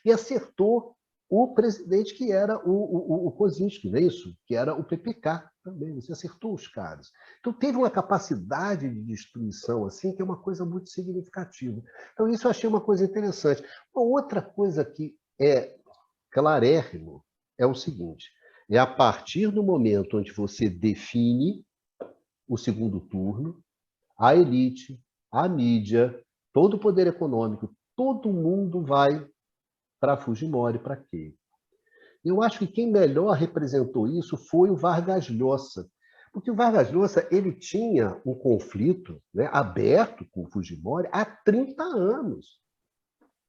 e acertou o presidente que era o Kozinski, não é isso? Que era o PPK também, você acertou os caras. Então teve uma capacidade de destruição assim que é uma coisa muito significativa. Então isso eu achei uma coisa interessante. Uma outra coisa que é clarérrimo é o seguinte, é a partir do momento onde você define o segundo turno, a elite, a mídia, todo o poder econômico, todo mundo vai para Fujimori, para Keiko. Eu acho que quem melhor representou isso foi o Vargas Llosa, porque o Vargas Llosa ele tinha um conflito, né, aberto com o Fujimori há 30 anos.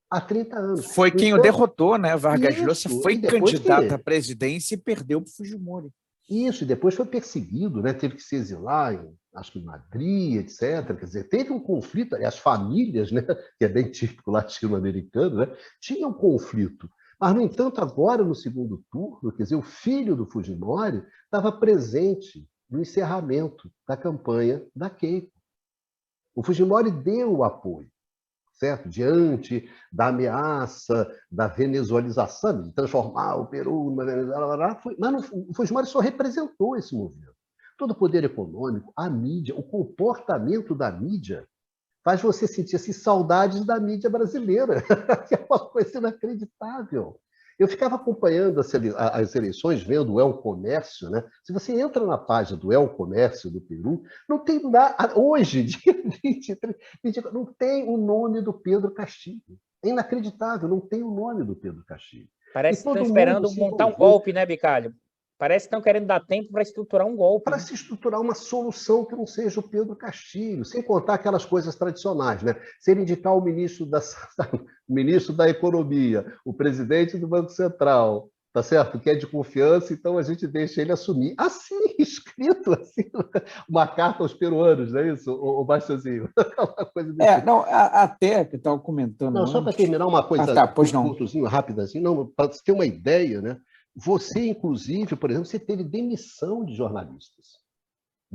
Há 30 anos. Foi quem o derrotou, né? Vargas Llosa foi candidato à presidência e perdeu para o Fujimori. Isso, e depois foi perseguido, né? Teve que se exilar, acho que em Madrid, etc. Quer dizer, teve um conflito, as famílias, né? Que é bem típico latino-americano, né? Tinham um conflito. Mas, no entanto, agora, no segundo turno, quer dizer, o filho do Fujimori estava presente no encerramento da campanha da Keiko. O Fujimori deu o apoio, certo? Diante da ameaça da venezuelização, de transformar o Peru numa Venezuela, mas o Fujimori só representou esse movimento. Todo o poder econômico, a mídia, o comportamento da mídia faz você sentir assim, saudades da mídia brasileira, que é uma coisa inacreditável. Eu ficava acompanhando as eleições, vendo o El Comércio, né? Se você entra na página do El Comércio do Peru, não tem nada. Hoje, dia 23, não tem o nome do Pedro Castillo. É inacreditável, não tem o nome do Pedro Castillo. Parece que estão esperando montar um golpe, né, Bicalho? Parece que estão querendo dar tempo para estruturar um golpe. Para se estruturar uma solução que não seja o Pedro Castillo, sem contar aquelas coisas tradicionais, né? Se ele indicar o ministro da Economia, o presidente do Banco Central, tá certo? Que é de confiança, então a gente deixa ele assumir. Assim, escrito, assim, uma carta aos peruanos, não é isso, o Bastianzinho? Até que eu estava comentando. Não, só para terminar uma coisa, curtozinho, rápidazinho, para você ter uma ideia, né? Você, inclusive, por exemplo, você teve demissão de jornalistas.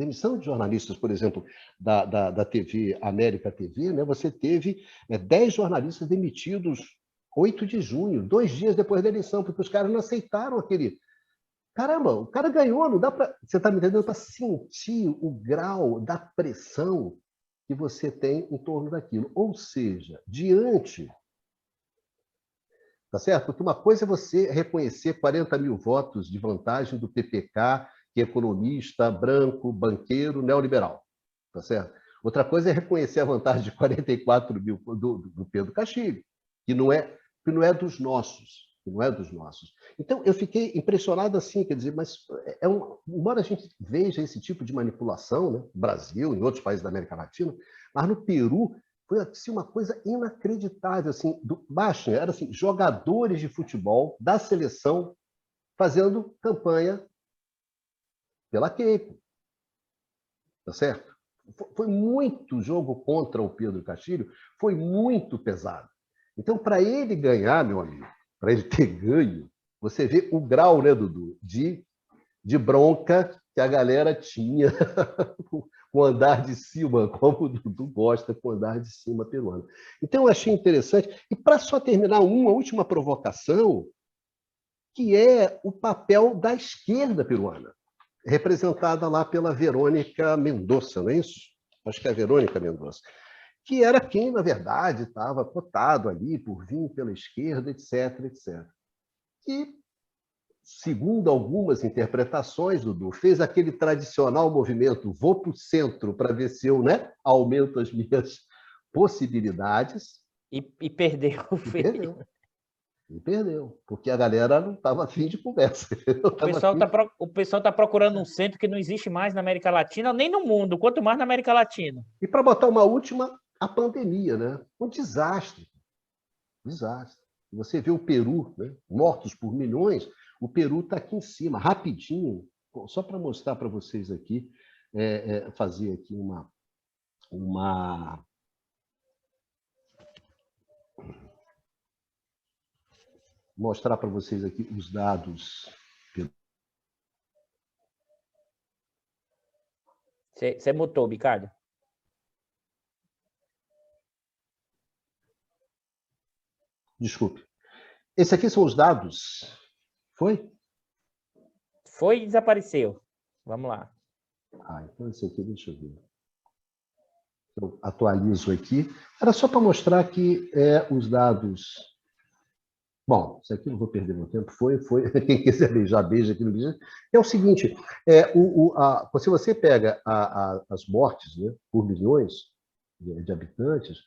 Demissão de jornalistas, por exemplo, da TV América TV, né? Você teve 10 jornalistas demitidos 8 de junho, 2 dias depois da eleição, porque os caras não aceitaram aquele... Caramba, o cara ganhou, não dá para... Você está me entendendo? Para sentir o grau da pressão que você tem em torno daquilo. Ou seja, diante... Tá certo? Porque uma coisa é você reconhecer 40 mil votos de vantagem do PPK, que é economista, branco, banqueiro, neoliberal. Tá certo? Outra coisa é reconhecer a vantagem de 44 mil do Pedro Castilho, que não é dos nossos. Que não é dos nossos. Então, eu fiquei impressionado assim, quer dizer, mas embora a gente veja esse tipo de manipulação, né, no Brasil, em outros países da América Latina, mas no Peru foi assim, uma coisa inacreditável. Assim, baixo, era assim, jogadores de futebol da seleção fazendo campanha pela Keiko. Tá certo? Foi muito jogo contra o Pedro Castilho, foi muito pesado. Então, para ele ganhar, meu amigo, para ele ter ganho, você vê o grau, né, Dudu, de bronca que a galera tinha com o andar de cima, como o Dudu gosta com o andar de cima peruano. Então, eu achei interessante. E para só terminar, uma última provocação, que é o papel da esquerda peruana, representada lá pela Verônica Mendonça, não é isso? Acho que é a Verônica Mendonça. Que era quem, na verdade, estava cotado ali por vir pela esquerda, etc., etc. Que, segundo algumas interpretações, Dudu, fez aquele tradicional movimento, vou para o centro para ver se eu, né, aumento as minhas possibilidades. E perdeu. E perdeu, porque a galera não estava afim de conversa. O pessoal está procurando um centro que não existe mais na América Latina, nem no mundo, quanto mais na América Latina. E para botar uma última, a pandemia, né? Um desastre. Desastre. Você vê o Peru, né? Mortos por milhões, o Peru está aqui em cima, rapidinho, só para mostrar para vocês aqui, fazer aqui mostrar para vocês aqui os dados. Você mutou, Bicardo? Desculpe. Esses aqui são os dados. Foi? Foi e desapareceu. Vamos lá. Então esse aqui, deixa eu ver. Eu atualizo aqui. Era só para mostrar que os dados... Bom, isso aqui não vou perder meu tempo. Foi. Quem quiser beijar, beija aqui no vídeo. É o seguinte, se você pega as mortes, né, por milhões de habitantes,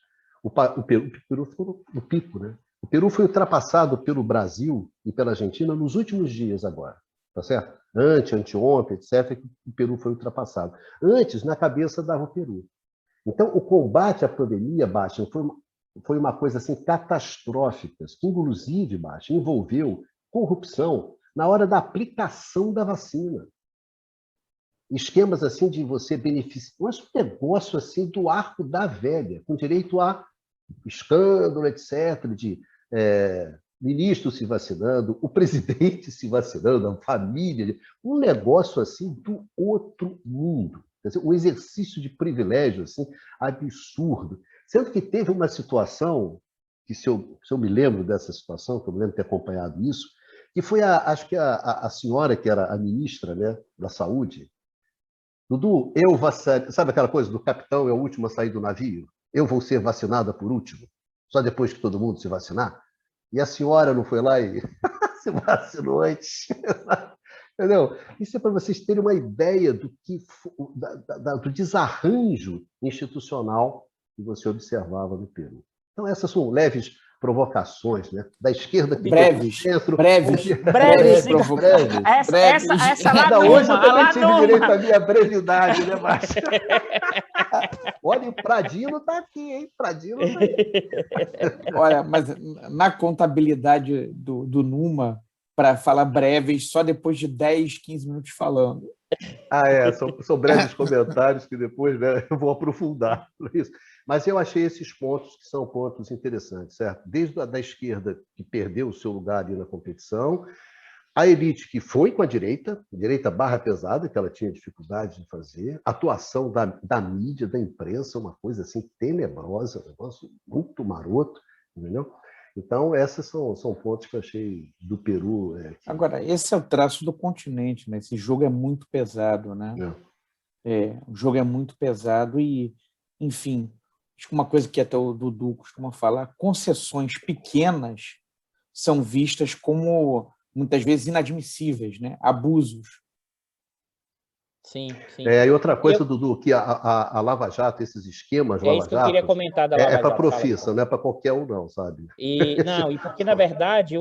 o Peru ficou no pico, né? O Peru foi ultrapassado pelo Brasil e pela Argentina nos últimos dias agora, tá certo? Anteontem, etc., o Peru foi ultrapassado. Antes, na cabeça dava o Peru. Então, o combate à pandemia, Bastian, foi uma coisa assim catastrófica, que inclusive, Bastian, envolveu corrupção na hora da aplicação da vacina. Esquemas assim de você beneficiar, mas um negócio assim do arco da velha, com direito a escândalo, etc., de ministro se vacinando, o presidente se vacinando, a família, um negócio assim do outro mundo. Quer dizer, um exercício de privilégio assim, absurdo. Sendo que teve uma situação, que se eu me lembro dessa situação, que eu me lembro de ter acompanhado isso, que foi, acho que a senhora que era a ministra, né, da Saúde, Dudu, sabe aquela coisa do capitão é o último a sair do navio? Eu vou ser vacinada por último, só depois que todo mundo se vacinar? E a senhora não foi lá e se vacinou antes? Entendeu? Isso é para vocês terem uma ideia do desarranjo institucional que você observava no Peru. Então, essas são leves provocações, né? Da esquerda que breves. Essa lá hoje eu também tive direito à minha brevidade, né, Márcia? Olha, o Pradino está aqui, hein? Pradino tá aqui. Olha, mas na contabilidade do Numa, para falar breves, só depois de 10, 15 minutos falando. São breves comentários que depois, né, eu vou aprofundar isso. Mas eu achei esses pontos que são pontos interessantes, certo? Desde a da esquerda, que perdeu o seu lugar ali na competição, A elite que foi com a direita barra pesada, que ela tinha dificuldade de fazer, atuação da mídia, da imprensa, uma coisa assim tenebrosa, um negócio muito maroto, entendeu? Então, esses são pontos que eu achei do Peru. Agora, esse é o traço do continente, né? Esse jogo é muito pesado, né? O jogo é muito pesado e, enfim, acho que uma coisa que até o Dudu costuma falar, concessões pequenas são vistas como, muitas vezes, inadmissíveis, né? Abusos. Sim, sim. E outra coisa, Dudu, que a Lava Jato, esses esquemas Lava Jato... É isso que eu queria comentar da Lava Jato. É para profissa, não é para qualquer um, não, sabe? E porque, na verdade,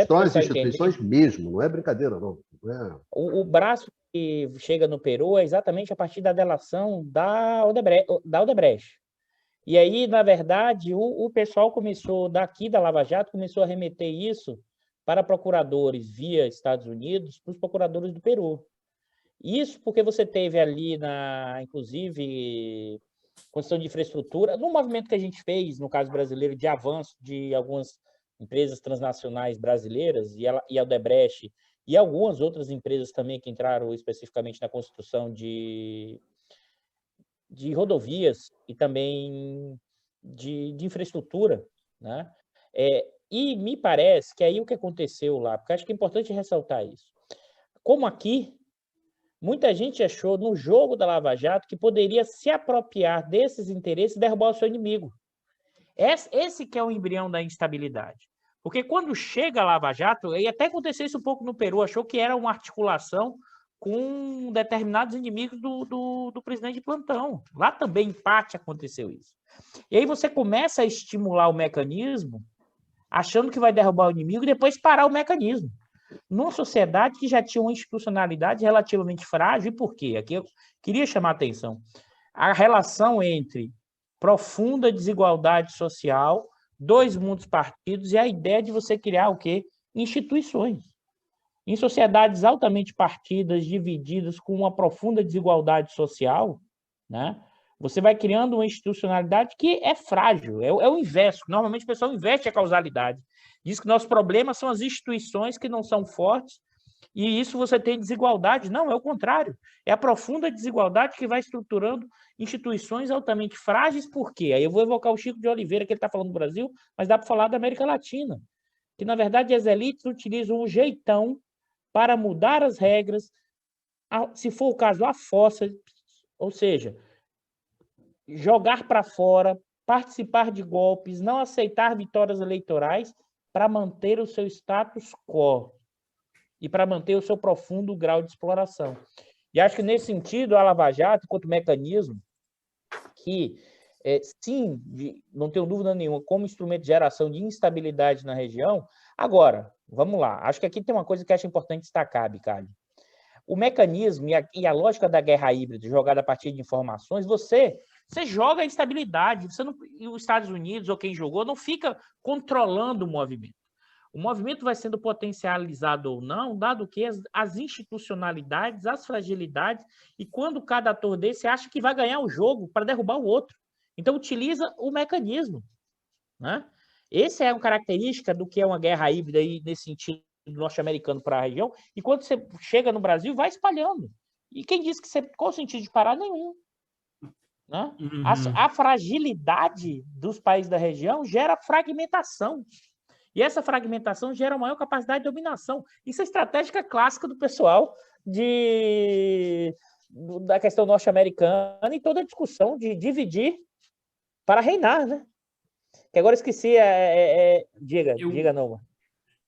são as instituições mesmo, não é brincadeira, não. O braço que chega no Peru é exatamente a partir da delação da Odebrecht. E aí, na verdade, o pessoal começou, daqui da Lava Jato, começou a remeter isso para procuradores via Estados Unidos, para os procuradores do Peru. Isso porque você teve ali, inclusive, construção de infraestrutura, no movimento que a gente fez, no caso brasileiro, de avanço de algumas empresas transnacionais brasileiras, e a Odebrecht, e algumas outras empresas também que entraram especificamente na construção de rodovias e também de infraestrutura, né? E me parece que aí o que aconteceu lá, porque acho que é importante ressaltar isso. Como aqui, muita gente achou no jogo da Lava Jato que poderia se apropriar desses interesses e derrubar o seu inimigo. Esse que é o embrião da instabilidade. Porque quando chega a Lava Jato, e até aconteceu isso um pouco no Peru, achou que era uma articulação com determinados inimigos do presidente de plantão. Lá também, em parte, aconteceu isso. E aí você começa a estimular o mecanismo, achando que vai derrubar o inimigo e depois parar o mecanismo. Numa sociedade que já tinha uma institucionalidade relativamente frágil, e por quê? Aqui eu queria chamar a atenção. A relação entre profunda desigualdade social, dois mundos partidos e a ideia de você criar o quê? Instituições. Em sociedades altamente partidas, divididas, com uma profunda desigualdade social, né? Você vai criando uma institucionalidade que é frágil, é o inverso. Normalmente o pessoal inverte a causalidade. Diz que nossos problemas são as instituições que não são fortes e isso você tem desigualdade. Não, é o contrário. É a profunda desigualdade que vai estruturando instituições altamente frágeis. Por quê? Aí eu vou evocar o Chico de Oliveira, que ele está falando do Brasil, mas dá para falar da América Latina. Que, na verdade, as elites utilizam um jeitão para mudar as regras, se for o caso, a força, ou seja, jogar para fora, participar de golpes, não aceitar vitórias eleitorais para manter o seu status quo e para manter o seu profundo grau de exploração. E acho que, nesse sentido, a Lava Jato, enquanto mecanismo, que, sim, não tenho dúvida nenhuma, como instrumento de geração de instabilidade na região. Agora, vamos lá, acho que aqui tem uma coisa que acho importante destacar, Bicalho. O mecanismo e a lógica da guerra híbrida, jogada a partir de informações, você joga a instabilidade, e os Estados Unidos, ou quem jogou, não fica controlando o movimento. O movimento vai sendo potencializado ou não, dado que as institucionalidades, as fragilidades, e quando cada ator desse acha que vai ganhar o jogo para derrubar o outro. Então, utiliza o mecanismo, né? Essa é uma característica do que é uma guerra híbrida aí, nesse sentido norte-americano para a região, e quando você chega no Brasil, vai espalhando. E quem disse que você... Qual o sentido de parar? Nenhum. Né? Uhum. A fragilidade dos países da região gera fragmentação. E essa fragmentação gera maior capacidade de dominação. Isso é estratégia clássica do pessoal da questão norte-americana e toda a discussão de dividir para reinar, né? Que agora esqueci, diga, Noma.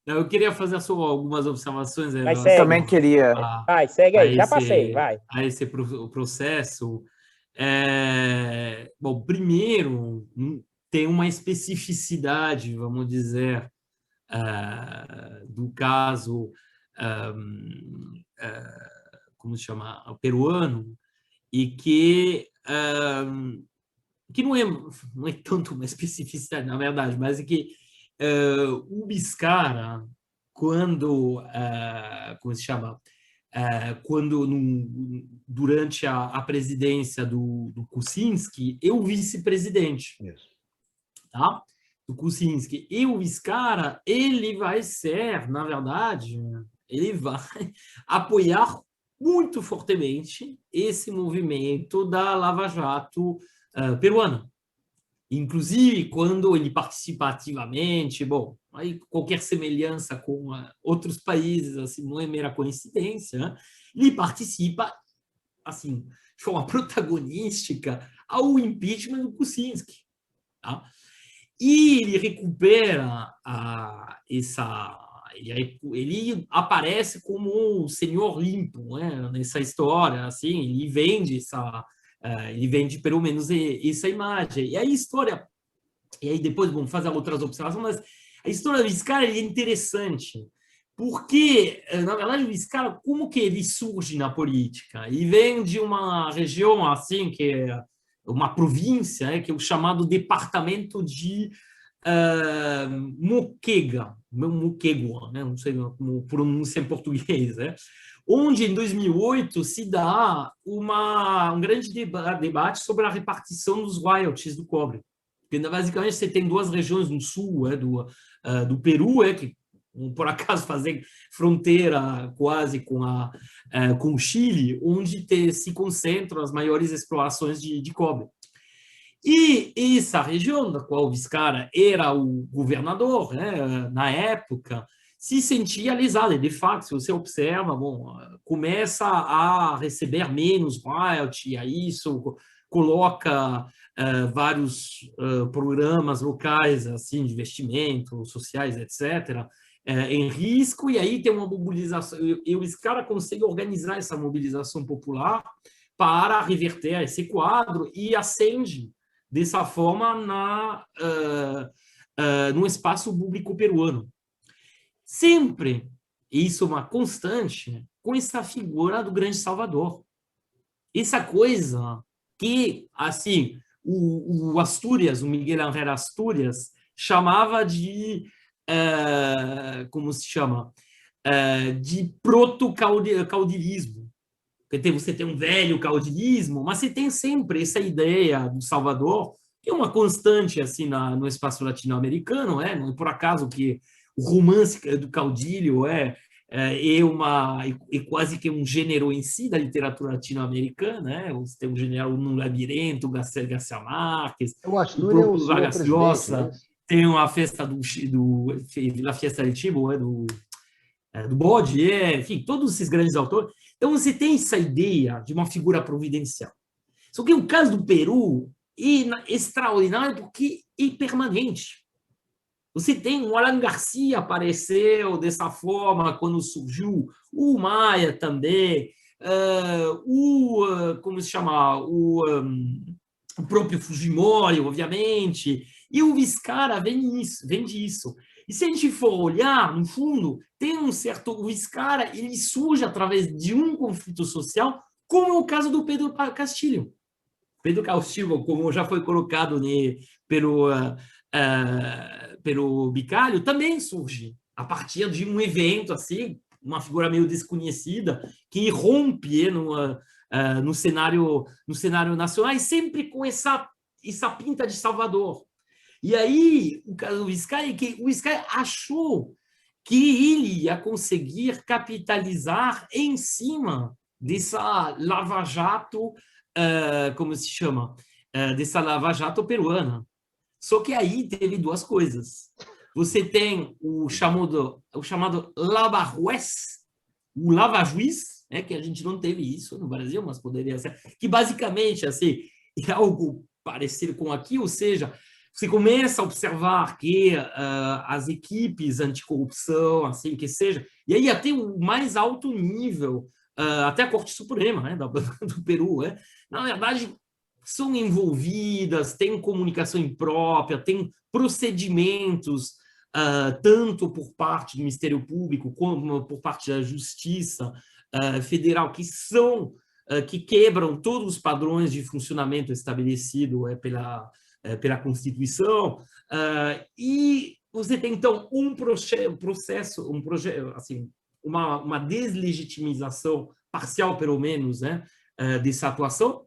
Eu queria fazer só algumas observações. Mas segue. Também queria. Vai, segue aí, já passei, vai. A esse processo. Bom, primeiro, tem uma especificidade, vamos dizer, do caso, como se chama, peruano, e que não é tanto uma especificidade, na verdade, mas é que o Vizcarra, quando, como se chama, quando durante a presidência do Kuczynski, eu vice-presidente, tá? Do Kuczynski, e o Vizcarra, ele vai ser, na verdade, ele vai apoiar muito fortemente esse movimento da Lava Jato peruana. Inclusive, quando ele participa ativamente, bom, aí qualquer semelhança com outros países, assim, não é mera coincidência, né? Ele participa, assim, de forma protagonística ao impeachment do Kuczynski, tá? E ele recupera ele aparece como um senhor limpo, né, nessa história, assim, ele vende pelo menos essa imagem. E aí história, e aí depois vamos fazer outras observações, mas a história do Vizcarra é interessante, porque, na verdade, o Vizcarra, como que ele surge na política? Ele vem de uma região, assim, que é uma província, que é o chamado departamento de Moquegua, né? Não sei como pronuncia em português, né? Onde, em 2008, se dá um grande debate sobre a repartição dos royalties do cobre. Porque, basicamente, você tem duas regiões no sul do Peru, que, por acaso, fazem fronteira quase com o Chile, onde se concentram as maiores explorações de cobre. E essa região, da qual o Vizcarra era o governador, né, na época, se sentia alisada. E, de fato, se você observa, bom, começa a receber menos royalty, aí isso coloca vários programas locais assim, de investimento, sociais, etc., em risco, e aí tem uma mobilização. E o Vizcarra consegue organizar essa mobilização popular para reverter esse quadro e acende dessa forma no espaço público peruano. Sempre, isso é uma constante, com essa figura do grande Salvador. Essa coisa que, assim, o Astúrias, o Miguel Ángel Astúrias, chamava de, como se chama? De proto-caudilismo. Você tem um velho caudilismo, mas você tem sempre essa ideia do Salvador, que é uma constante assim no espaço latino-americano, não é por acaso que o romance do caudilho é quase que um gênero em si da literatura latino-americana, Você tem um general no Labirinto, Garcia Marques, O Astúrias próprio é o senhor Vargas Llosa, presidente, né? tem uma festa La Fiesta del Chivo, do bode, enfim, todos esses grandes autores. Então, você tem essa ideia de uma figura providencial. Só que o caso do Peru é extraordinário porque é permanente. Você tem o Alan Garcia apareceu dessa forma quando surgiu, o Maia também, como se chama? O próprio Fujimori, obviamente, e o Vizcarra vem disso. E se a gente for olhar, no fundo, tem um certo... O Vizcarra, ele surge através de um conflito social, como é o caso do Pedro Castillo. Pedro Castillo, como já foi colocado pelo Bicalho, também surge a partir de um evento, assim, uma figura meio desconhecida, que rompe no cenário nacional, e sempre com essa pinta de Salvador. E aí, o caso do Vizcarra é que o Vizcarra achou que ele ia conseguir capitalizar em cima dessa lava-jato, como se chama? Dessa lava-jato peruana. Só que aí teve duas coisas. Você tem o chamado lava-juez, o lava-juiz, que a gente não teve isso no Brasil, mas poderia ser, que basicamente assim, é algo parecido com aqui, ou seja, você começa a observar que as equipes anticorrupção, assim que seja, e aí até o mais alto nível, até a Corte Suprema, do Peru, na verdade, são envolvidas, tem comunicação imprópria, tem procedimentos, tanto por parte do Ministério Público como por parte da Justiça Federal, que quebram todos os padrões de funcionamento estabelecido pela Constituição, e você tem, então, um processo, assim, uma deslegitimização parcial, pelo menos, dessa atuação,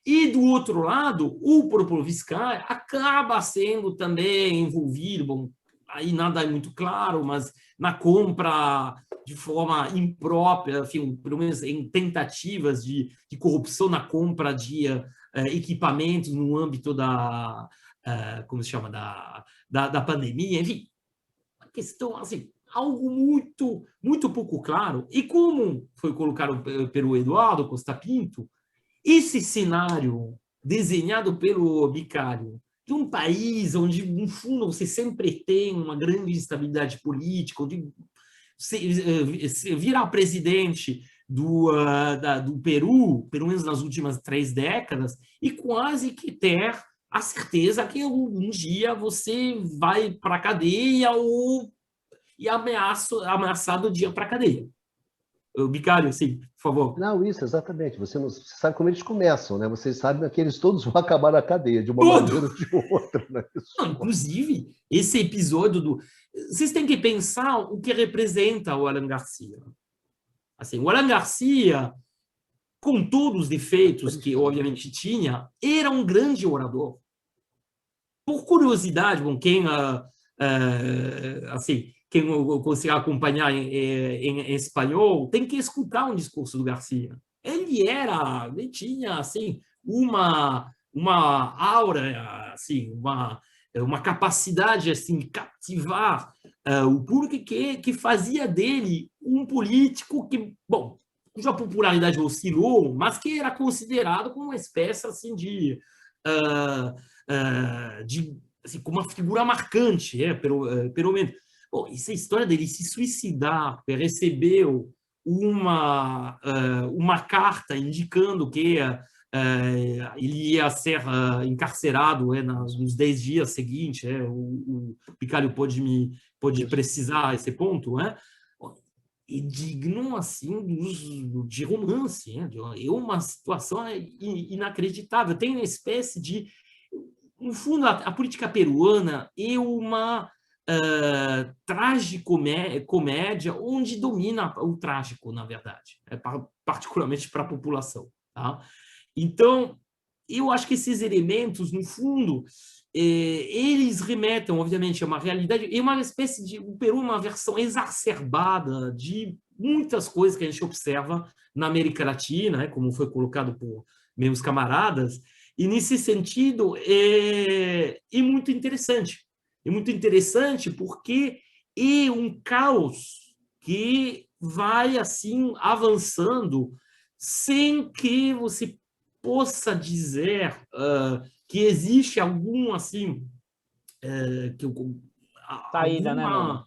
e, do outro lado, o próprio Vizcarra acaba sendo também envolvido, bom, aí nada é muito claro, mas na compra de forma imprópria, enfim, pelo menos em tentativas de corrupção na compra de equipamentos no âmbito como se chama, da pandemia, enfim, uma questão, assim, algo muito, muito pouco claro. E como foi colocado pelo Eduardo Costa Pinto, esse cenário desenhado pelo Bicalho, de um país onde, no fundo, você sempre tem uma grande instabilidade política, onde virar presidente do Peru, pelo menos nas últimas 3 décadas, e quase que ter a certeza que um dia você vai para a cadeia e ameaçado de ir para a cadeia. Bicalho, sim, por favor. Não, isso, exatamente. Você sabe como eles começam, né? Vocês sabem que eles todos vão acabar na cadeia, de uma maneira ou de outra. Né? Não, inclusive, esse episódio Vocês têm que pensar o que representa o Alan Garcia. Assim, o Alan Garcia, com todos os defeitos que, obviamente, tinha, era um grande orador. Por curiosidade, com quem consegue acompanhar em espanhol, tem que escutar um discurso do Garcia. Ele tinha assim uma aura, assim, uma capacidade assim de captivar o público que fazia dele um político que, bom, cuja popularidade oscilou, mas que era considerado como uma espécie assim de assim, como uma figura marcante, pelo menos. Bom, essa história dele se suicidar, recebeu uma carta indicando que ele ia ser encarcerado nos 10 dias seguintes. O Bicalho pode precisar esse ponto. E digno assim de romance. É uma situação inacreditável. Tem uma espécie de... No fundo, a política peruana é uma tragicomédia onde domina o trágico, na verdade, particularmente para a população. Tá? Então, eu acho que esses elementos, no fundo, eles remetem, obviamente, a uma realidade, é uma espécie de... O Peru é uma versão exacerbada de muitas coisas que a gente observa na América Latina, como foi colocado por meus camaradas, e, nesse sentido, é muito interessante. É muito interessante porque é um caos que vai assim avançando sem que você possa dizer que existe algum assim saída, né, Numa?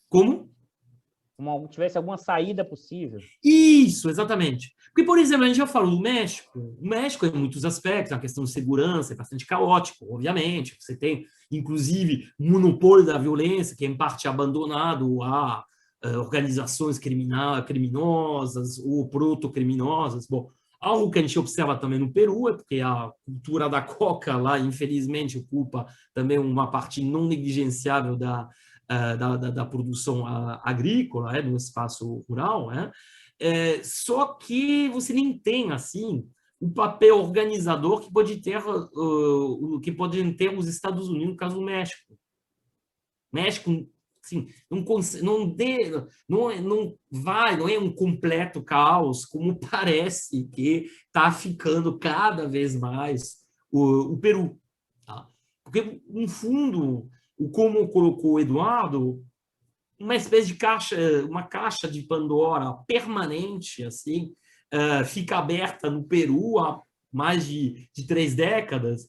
Como? Tivesse alguma saída possível. Isso, exatamente. Porque, por exemplo, a gente já falou do México. O México, em muitos aspectos, a questão de segurança é bastante caótico, obviamente. Você tem, inclusive, um monopólio da violência, que é, em parte, abandonado a organizações criminosas ou proto-criminosas. Bom, algo que a gente observa também no Peru é porque a cultura da coca lá, infelizmente, ocupa também uma parte não negligenciável da produção agrícola, no espaço rural, só que você nem tem assim o papel organizador que pode ter os Estados Unidos, no caso do México. México, assim, não é um completo caos, como parece que está ficando cada vez mais o Peru. Tá? Porque, no fundo, como colocou o Eduardo, uma espécie de uma caixa de Pandora permanente, assim, fica aberta no Peru há mais de 3 décadas,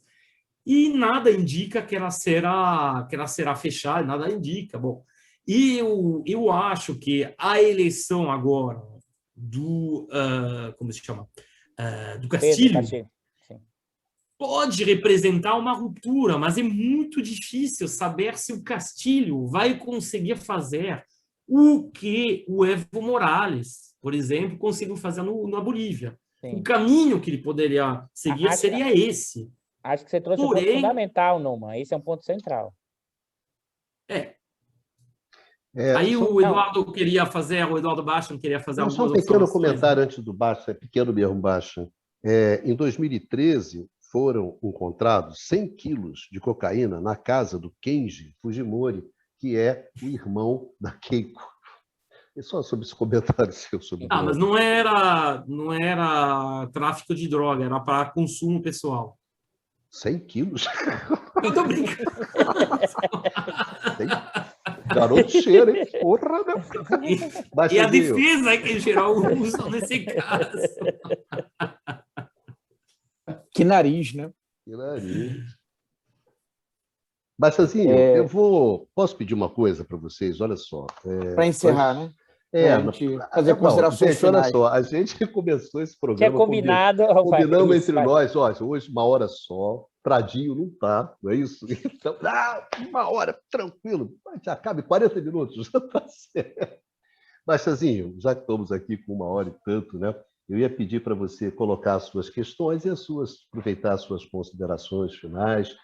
e nada indica que ela será fechada, nada indica. Bom, e eu acho que a eleição agora como se chama? Do Castilho, pode representar uma ruptura, mas é muito difícil saber se o Castilho vai conseguir fazer o que o Evo Morales, por exemplo, conseguiu fazer na Bolívia. Sim. O caminho que ele poderia seguir seria esse. Acho que você trouxe um ponto fundamental, Numa. Esse é um ponto central. Aí o Eduardo queria fazer, o Eduardo Baixa queria fazer algumas observações. Só um pequeno comentário antes do Baixa, pequeno mesmo, Baixa. Em 2013, foram encontrados 100 quilos de cocaína na casa do Kenji Fujimori, que é o irmão da Keiko. E só sobre esse comentário seu sobre droga. Mas não era tráfico de droga, era para consumo pessoal. 100 quilos? Eu tô brincando. Garoto cheiro, hein? Porra, meu. E a defesa é que em geral usa nesse caso. Que nariz, né? Que nariz. Baixazinho, posso pedir uma coisa para vocês? Olha só. Para encerrar, né? A gente fazer considerações gente, olha finais. só, a gente começou esse programa... Que é combinado... Combinamos entre nós, ó, hoje 1 hora só, Pradinho não tá, não é isso? Então, 1 hora, tranquilo, já cabe 40 minutos, já tá certo. Baixazinho, já que estamos aqui com 1 hora e tanto, né? Eu ia pedir para você colocar as suas questões e aproveitar as suas considerações finais.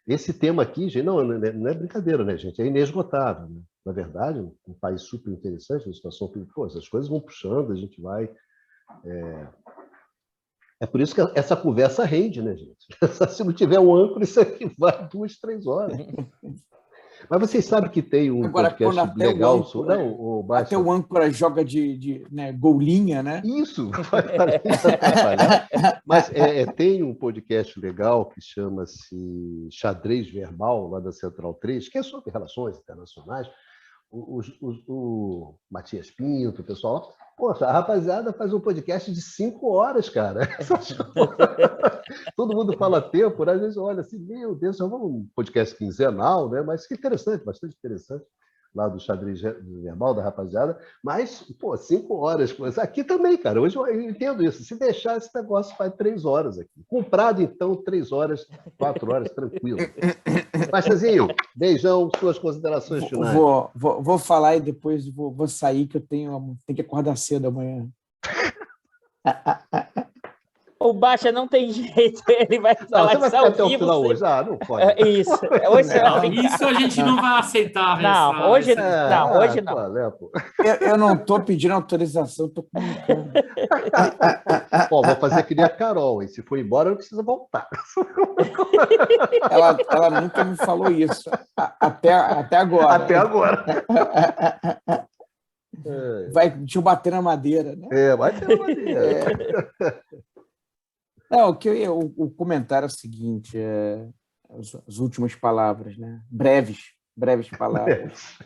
Esse tema aqui, gente, não é brincadeira, né, gente? É inesgotável, né? Na verdade, um país super interessante, uma situação que, pô, essas coisas vão puxando, a gente vai... É por isso que essa conversa rende, né, gente? Se não tiver um âncora, isso aqui vai 2, 3 horas. Mas vocês sabem que tem um podcast legal... Até o âncora joga de golinha, né? Isso, vai mas tem um podcast legal que chama-se Xadrez Verbal, lá da Central 3, que é sobre relações internacionais. O Matias Pinto, o pessoal... Poxa, a rapaziada faz um podcast de 5 horas, cara. Todo mundo fala tempo, né? Às vezes olha assim, meu Deus, já vamos um podcast quinzenal, né? Mas que interessante, bastante interessante, lá do Xadrez Verbal, da rapaziada. Mas, pô, 5 horas. Aqui também, cara. Hoje eu entendo isso. Se deixar, esse negócio faz 3 horas aqui. Comprado, então, 3 horas, 4 horas, tranquilo. Baixazinho, beijão, suas considerações finais. Vou falar e depois vou sair, que eu tenho que acordar cedo amanhã. O Baixa não tem jeito, ele vai falar você vai ficar até o final hoje. Não pode. Isso. Hoje isso a gente não vai aceitar. Não, hoje não. Hoje não. Eu não estou pedindo autorização, estou comunicando. Vou fazer que nem a Carol, e se for embora, não precisa voltar. Ela nunca me falou isso, até agora. Até agora. Deixa eu bater na madeira, né? Bater na madeira. Não, o comentário é o seguinte, as últimas palavras, né? Breves palavras.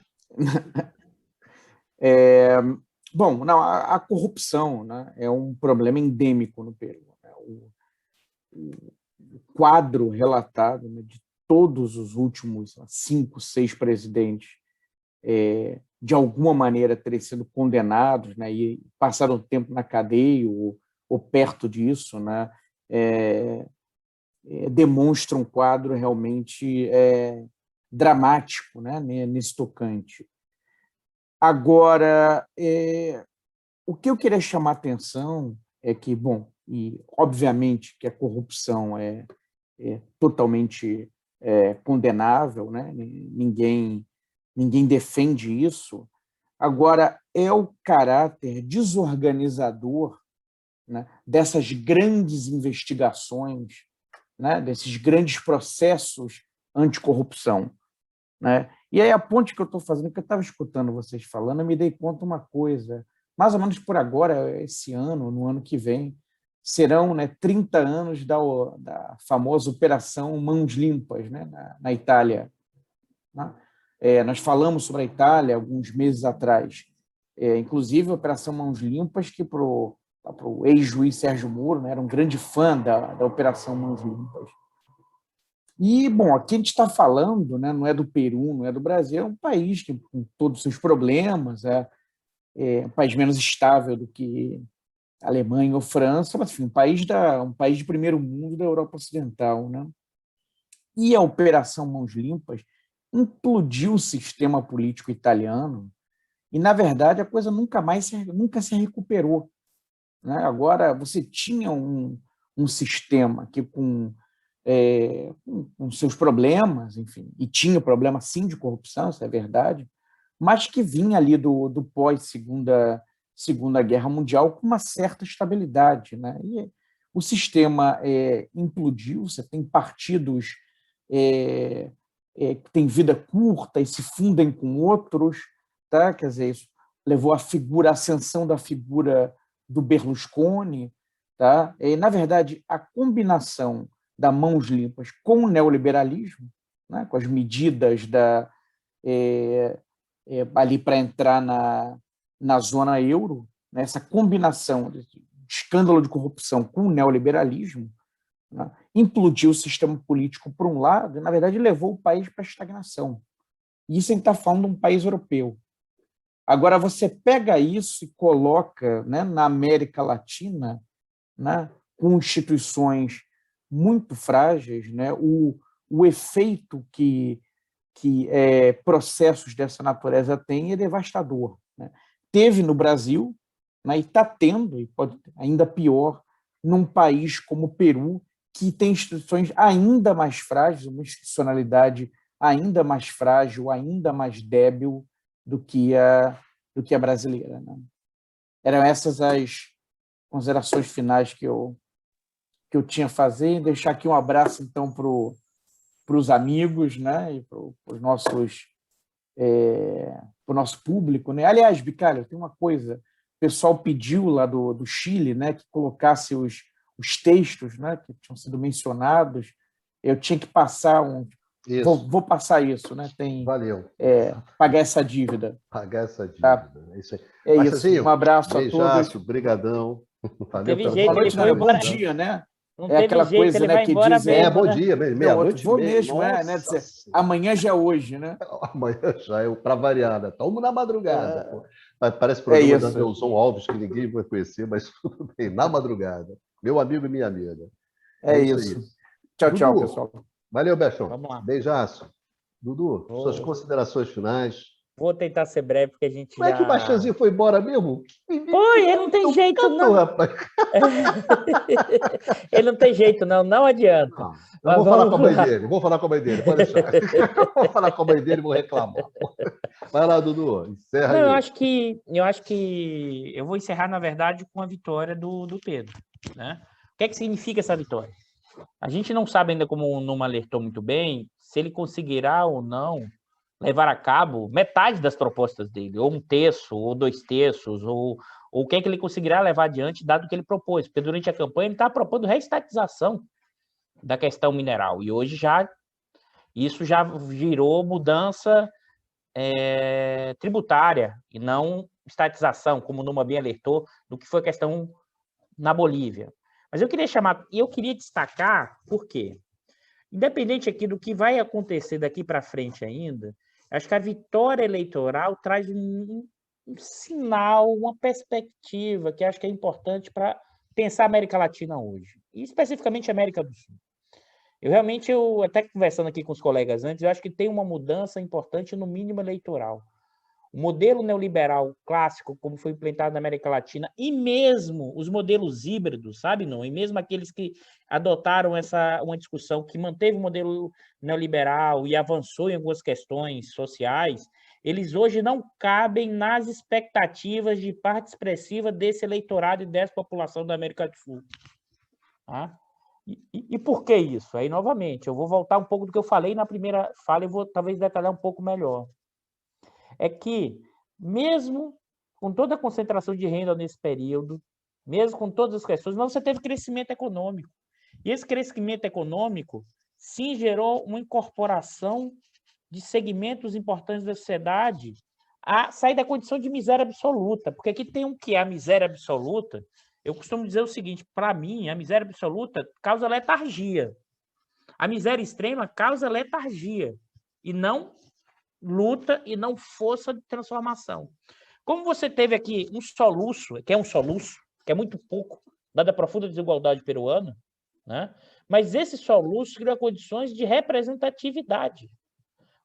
Bom, não, a corrupção, né, é um problema endêmico no Peru. Né? O quadro relatado, né, de todos os últimos 5, 6 presidentes, de alguma maneira terem sido condenados, né, e passaram tempo na cadeia ou perto disso, né, demonstra um quadro realmente dramático, né, nesse tocante. Agora, o que eu queria chamar a atenção é que, bom, e obviamente que a corrupção é totalmente condenável, né? Ninguém defende isso. Agora, é o caráter desorganizador, né, dessas grandes investigações, né, desses grandes processos anticorrupção, né? E aí a ponte que eu estou fazendo, que eu estava escutando vocês falando, eu me dei conta uma coisa, mais ou menos por agora, esse ano, no ano que vem, serão, né, 30 anos da famosa Operação Mãos Limpas, né, na Itália. Né? Nós falamos sobre a Itália alguns meses atrás, inclusive a Operação Mãos Limpas, que para o ex-juiz Sérgio Moro, né, era um grande fã da Operação Mãos Limpas. E, bom, aqui a gente está falando, né, não é do Peru, não é do Brasil, é um país que, com todos os seus problemas, é um país menos estável do que a Alemanha ou França, mas, enfim, um país de primeiro mundo da Europa Ocidental. Né? E a Operação Mãos Limpas implodiu o sistema político italiano e, na verdade, a coisa nunca se recuperou. Né? Agora, você tinha um sistema que, com seus problemas, enfim, e tinha problema, sim, de corrupção, isso é verdade, mas que vinha ali do pós-Segunda Guerra Mundial com uma certa estabilidade. Né? E o sistema implodiu, você tem partidos que têm vida curta e se fundem com outros, tá? Quer dizer, isso, levou a ascensão da figura do Berlusconi, tá? E, na verdade, a combinação da mãos limpas com o neoliberalismo, né, com as medidas ali para entrar na zona euro, né, essa combinação de escândalo de corrupção com o neoliberalismo, né, implodiu o sistema político por um lado e, na verdade, levou o país para a estagnação. E isso a gente está falando de um país europeu. Agora, você pega isso e coloca, né, na América Latina, né, com instituições muito frágeis, né, o efeito que processos dessa natureza têm é devastador, né? Teve no Brasil, né, e está tendo, e pode ainda pior, num país como o Peru, que tem instituições ainda mais frágeis, uma institucionalidade ainda mais frágil, ainda mais débil do que a brasileira, né? Eram essas as considerações finais que eu tinha a fazer. Deixar aqui um abraço, então, para os amigos, né, e para o nosso público, né? Aliás, Bicalho, tem uma coisa, o pessoal pediu lá do Chile, né, que colocasse os textos, né, que tinham sido mencionados. Eu tinha que passar vou passar isso, né? Valeu. Pagar essa dívida. Pagar essa dívida. Tá? É isso aí. É isso. Um abraço a todos. Brigadão. Valeu teve jeito, boa noite, ele foi bom dia, né? Não teve aquela jeito, coisa, ele né, vai que embora dizem... mesmo, bom né? dia, meia-noite. Vou mesmo, né? Dizer, amanhã já é hoje, né? Amanhã já é para variada. Estamos na madrugada. Pô. Parece É programa da Nelson Alves, que ninguém vai conhecer, mas tudo bem, na madrugada. Meu amigo e minha amiga. É isso. Tchau, tchau, Dudu, pessoal. Valeu, Bechão. Vamos lá. Beijaço. Dudu, suas considerações finais. Vou tentar ser breve, porque a gente Como é que o Baixãozinho foi embora mesmo? Foi, ele não tem jeito, não. Rapaz. Ele não tem jeito, não. Não adianta. Não, vou falar com a mãe dele. Vou falar com a mãe dele, pode deixar. Vou falar com a mãe dele e vou reclamar. Vai lá, Dudu. Encerra aí. Eu acho que eu vou encerrar, na verdade, com a vitória do Pedro, né? O que é que significa essa vitória? A gente não sabe ainda, como o Numa alertou muito bem, se ele conseguirá ou não levar a cabo metade das propostas dele, ou 1/3, ou 2/3, ou o que é que ele conseguirá levar adiante, dado que ele propôs. Porque durante a campanha ele está propondo reestatização da questão mineral, e hoje isso já virou mudança tributária, e não estatização, como o Numa bem alertou, do que foi a questão na Bolívia. Mas eu queria destacar, por quê? Independente aqui do que vai acontecer daqui para frente ainda, acho que a vitória eleitoral traz um sinal, uma perspectiva que acho que é importante para pensar a América Latina hoje, e especificamente a América do Sul. Eu até conversando aqui com os colegas antes, eu acho que tem uma mudança importante no mínimo eleitoral. O modelo neoliberal clássico, como foi implantado na América Latina, e mesmo os modelos híbridos, sabe, não? E mesmo aqueles que adotaram uma discussão que manteve o modelo neoliberal e avançou em algumas questões sociais, eles hoje não cabem nas expectativas de parte expressiva desse eleitorado e dessa população da América do Sul. Tá? E por que isso? Aí, novamente, eu vou voltar um pouco do que eu falei na primeira fala e vou talvez detalhar um pouco melhor. É que, mesmo com toda a concentração de renda nesse período, mesmo com todas as questões, mas você teve crescimento econômico. E esse crescimento econômico, sim, gerou uma incorporação de segmentos importantes da sociedade a sair da condição de miséria absoluta. Porque aqui tem que é a miséria absoluta. Eu costumo dizer o seguinte, para mim, a miséria absoluta causa letargia. A miséria extrema causa letargia. E não luta e não força de transformação. Como você teve aqui um soluço, que é muito pouco, dada a profunda desigualdade peruana, né? Mas esse soluço cria condições de representatividade.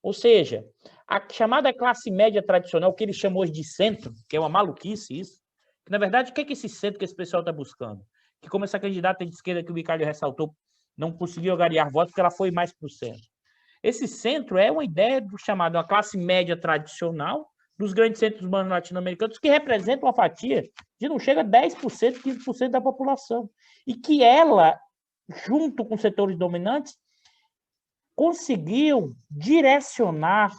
Ou seja, a chamada classe média tradicional, que ele chamou hoje de centro, que é uma maluquice isso, que, na verdade, o que é esse centro que esse pessoal está buscando? Que como essa candidata de esquerda que o Bicalho ressaltou, não conseguiu angariar votos porque ela foi mais para o centro. Esse centro é uma ideia do chamado uma classe média tradicional dos grandes centros urbanos latino-americanos que representam uma fatia de não chega a 10%, 15% da população. E que ela, junto com setores dominantes, conseguiu direcionar,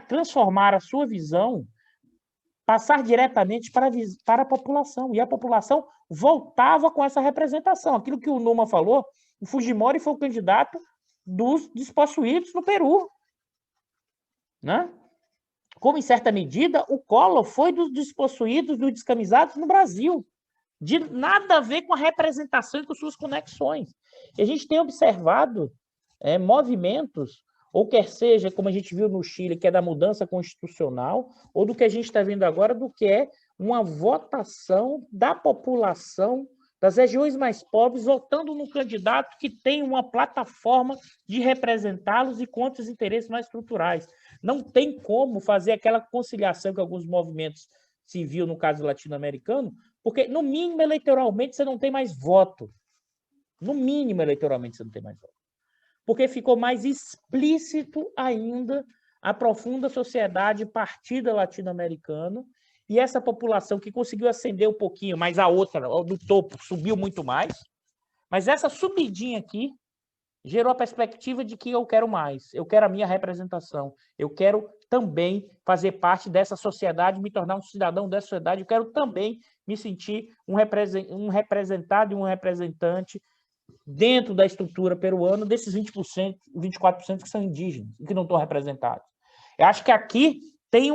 transformar a sua visão passar diretamente para a população, e a população voltava com essa representação. Aquilo que o Numa falou, o Fujimori foi o candidato dos despossuídos no Peru, né? Como, em certa medida, o Collor foi dos despossuídos, dos descamisados no Brasil, de nada a ver com a representação e com suas conexões. E a gente tem observado movimentos, ou quer seja, como a gente viu no Chile, que é da mudança constitucional, ou do que a gente está vendo agora, do que é uma votação da população das regiões mais pobres, votando no candidato que tem uma plataforma de representá-los e contra os interesses mais estruturais. Não tem como fazer aquela conciliação que alguns movimentos se viu no caso latino-americano, porque, no mínimo, eleitoralmente, você não tem mais voto. No mínimo, eleitoralmente, você não tem mais voto. Porque ficou mais explícito ainda a profunda sociedade partida latino-americana e essa população que conseguiu ascender um pouquinho, mas a outra, do topo, subiu muito mais. Mas essa subidinha aqui gerou a perspectiva de que eu quero mais, eu quero a minha representação, eu quero também fazer parte dessa sociedade, me tornar um cidadão dessa sociedade, eu quero também me sentir um representado e um representante dentro da estrutura peruana desses 20%, 24% que são indígenas e que não estão representados. Eu acho que aqui tem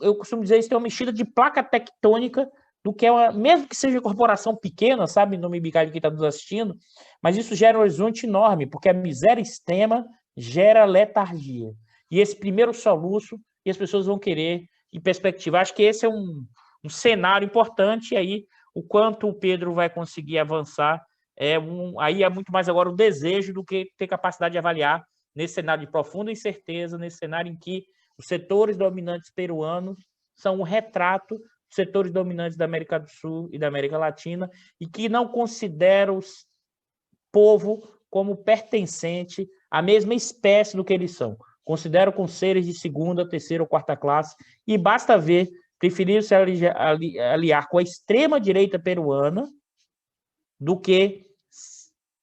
eu costumo dizer isso, tem uma mexida de placa tectônica do que é mesmo que seja corporação pequena, sabe, no Mibicalho que está nos assistindo, mas isso gera um horizonte enorme, porque a miséria extrema gera letargia. E esse primeiro soluço, e as pessoas vão querer em perspectiva. Acho que esse é um cenário importante, e aí o quanto o Pedro vai conseguir avançar, aí é muito mais agora o desejo do que ter capacidade de avaliar nesse cenário de profunda incerteza, nesse cenário em que os setores dominantes peruanos são um retrato dos setores dominantes da América do Sul e da América Latina e que não consideram o povo como pertencente à mesma espécie do que eles são. Consideram como seres de segunda, terceira ou quarta classe e basta ver, preferiram se aliar com a extrema-direita peruana do que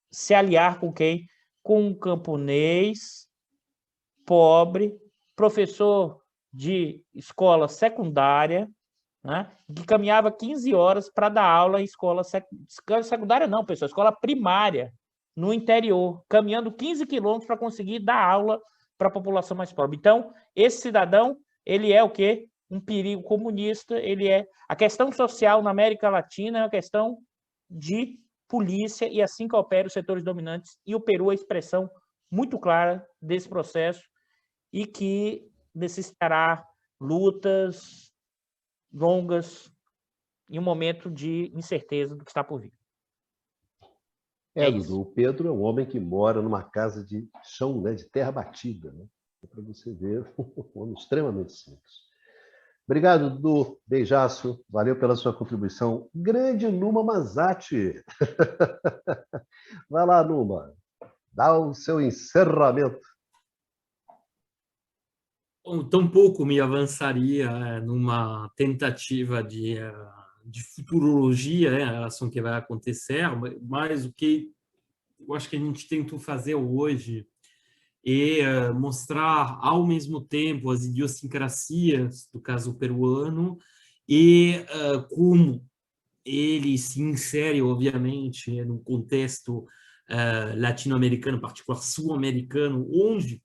se aliar com quem? Com um camponês, pobre, professor de escola secundária, né, que caminhava 15 horas para dar aula em escola secundária, não, pessoal, escola primária, no interior, caminhando 15 quilômetros para conseguir dar aula para a população mais pobre. Então, esse cidadão, ele é o quê? Um perigo comunista, ele é... A questão social na América Latina é uma questão de polícia e assim que opera os setores dominantes, e o Peru é a expressão muito clara desse processo e que necessitará lutas longas em um momento de incerteza do que está por vir. Dudu, o Pedro é um homem que mora numa casa de chão, né, de terra batida, né? Para você ver, um homem extremamente simples. Obrigado, Dudu. Beijaço. Valeu pela sua contribuição. Grande Numa Mazati. Vai lá, Numa. Dá o seu encerramento. Bom, tampouco me avançaria numa tentativa de futurologia, né, em relação ao que vai acontecer, mas o que eu acho que a gente tentou fazer hoje é mostrar, ao mesmo tempo, as idiosincrasias do caso peruano e como ele se insere, obviamente, no contexto latino-americano, em particular sul-americano, onde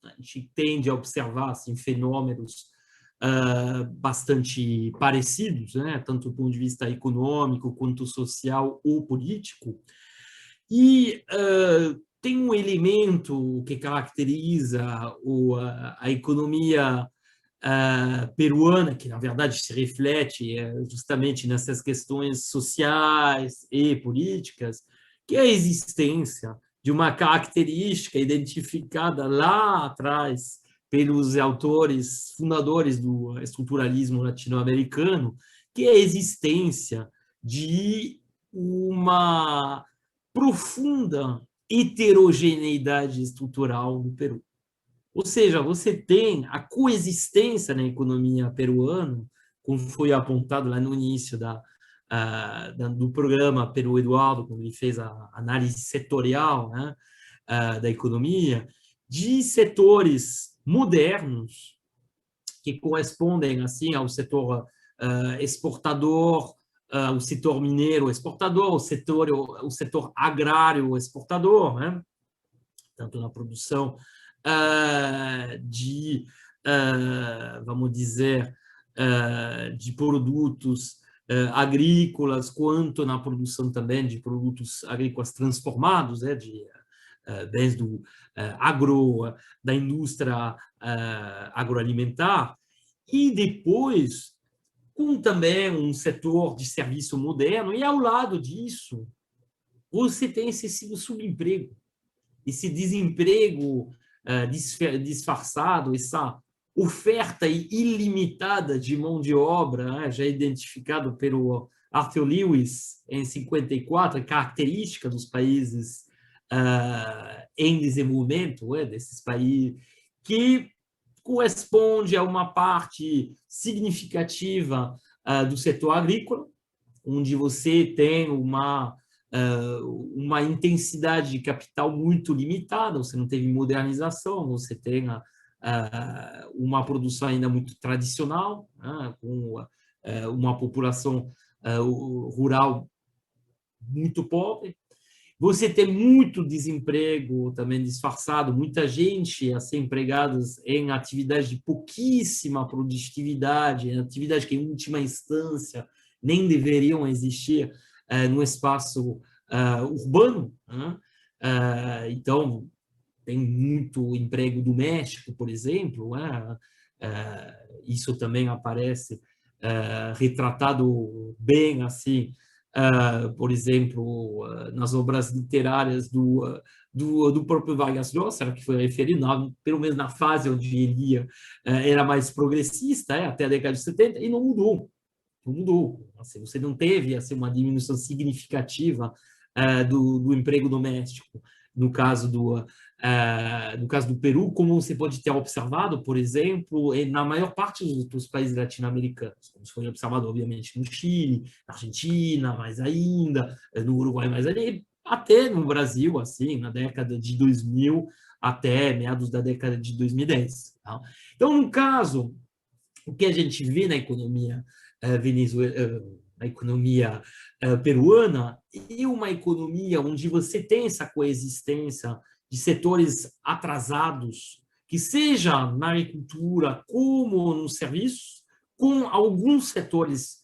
a gente tende a observar assim, fenômenos bastante parecidos, né? Tanto do ponto de vista econômico, quanto social ou político. E tem um elemento que caracteriza a economia peruana, que, na verdade, se reflete justamente nessas questões sociais e políticas, que é a existência de uma característica identificada lá atrás pelos autores fundadores do estruturalismo latino-americano, que é a existência de uma profunda heterogeneidade estrutural no Peru. Ou seja, você tem a coexistência na economia peruana, como foi apontado lá no início do programa Peru Eduardo, quando ele fez a análise setorial, né, da economia, de setores modernos que correspondem assim ao setor exportador, o setor mineiro exportador, o setor agrário exportador, né? Tanto na produção vamos dizer, de produtos agrícolas, quanto na produção também de produtos agrícolas transformados, de bens da indústria agroalimentar, e depois com também um setor de serviço moderno, e ao lado disso você tem esse subemprego, esse desemprego disfarçado, essa oferta ilimitada de mão de obra, já identificado pelo Arthur Lewis em 54, característica dos países em desenvolvimento, desses países, que corresponde a uma parte significativa do setor agrícola, onde você tem uma intensidade de capital muito limitada, você não teve modernização, você tem uma produção ainda muito tradicional, com uma população rural muito pobre. Você tem muito desemprego também disfarçado, muita gente a ser empregadas em atividades de pouquíssima produtividade, em atividades que, em última instância, nem deveriam existir no espaço urbano. Então, tem muito emprego doméstico, por exemplo. Isso também aparece retratado bem assim, por exemplo, nas obras literárias do próprio Vargas Llosa, que foi referido, pelo menos na fase onde ele era mais progressista, até a década de 70, e não mudou. Não mudou. Assim, você não teve assim, uma diminuição significativa do emprego doméstico. No caso do Peru, como você pode ter observado, por exemplo, na maior parte dos países latino-americanos, como foi observado, obviamente, no Chile, na Argentina, mais ainda, no Uruguai, mais ainda, até no Brasil, assim, na década de 2000 até meados da década de 2010. Tá? Então, no caso, o que a gente vê na economia a economia peruana, e uma economia onde você tem essa coexistência de setores atrasados, que seja na agricultura como nos serviços, com alguns setores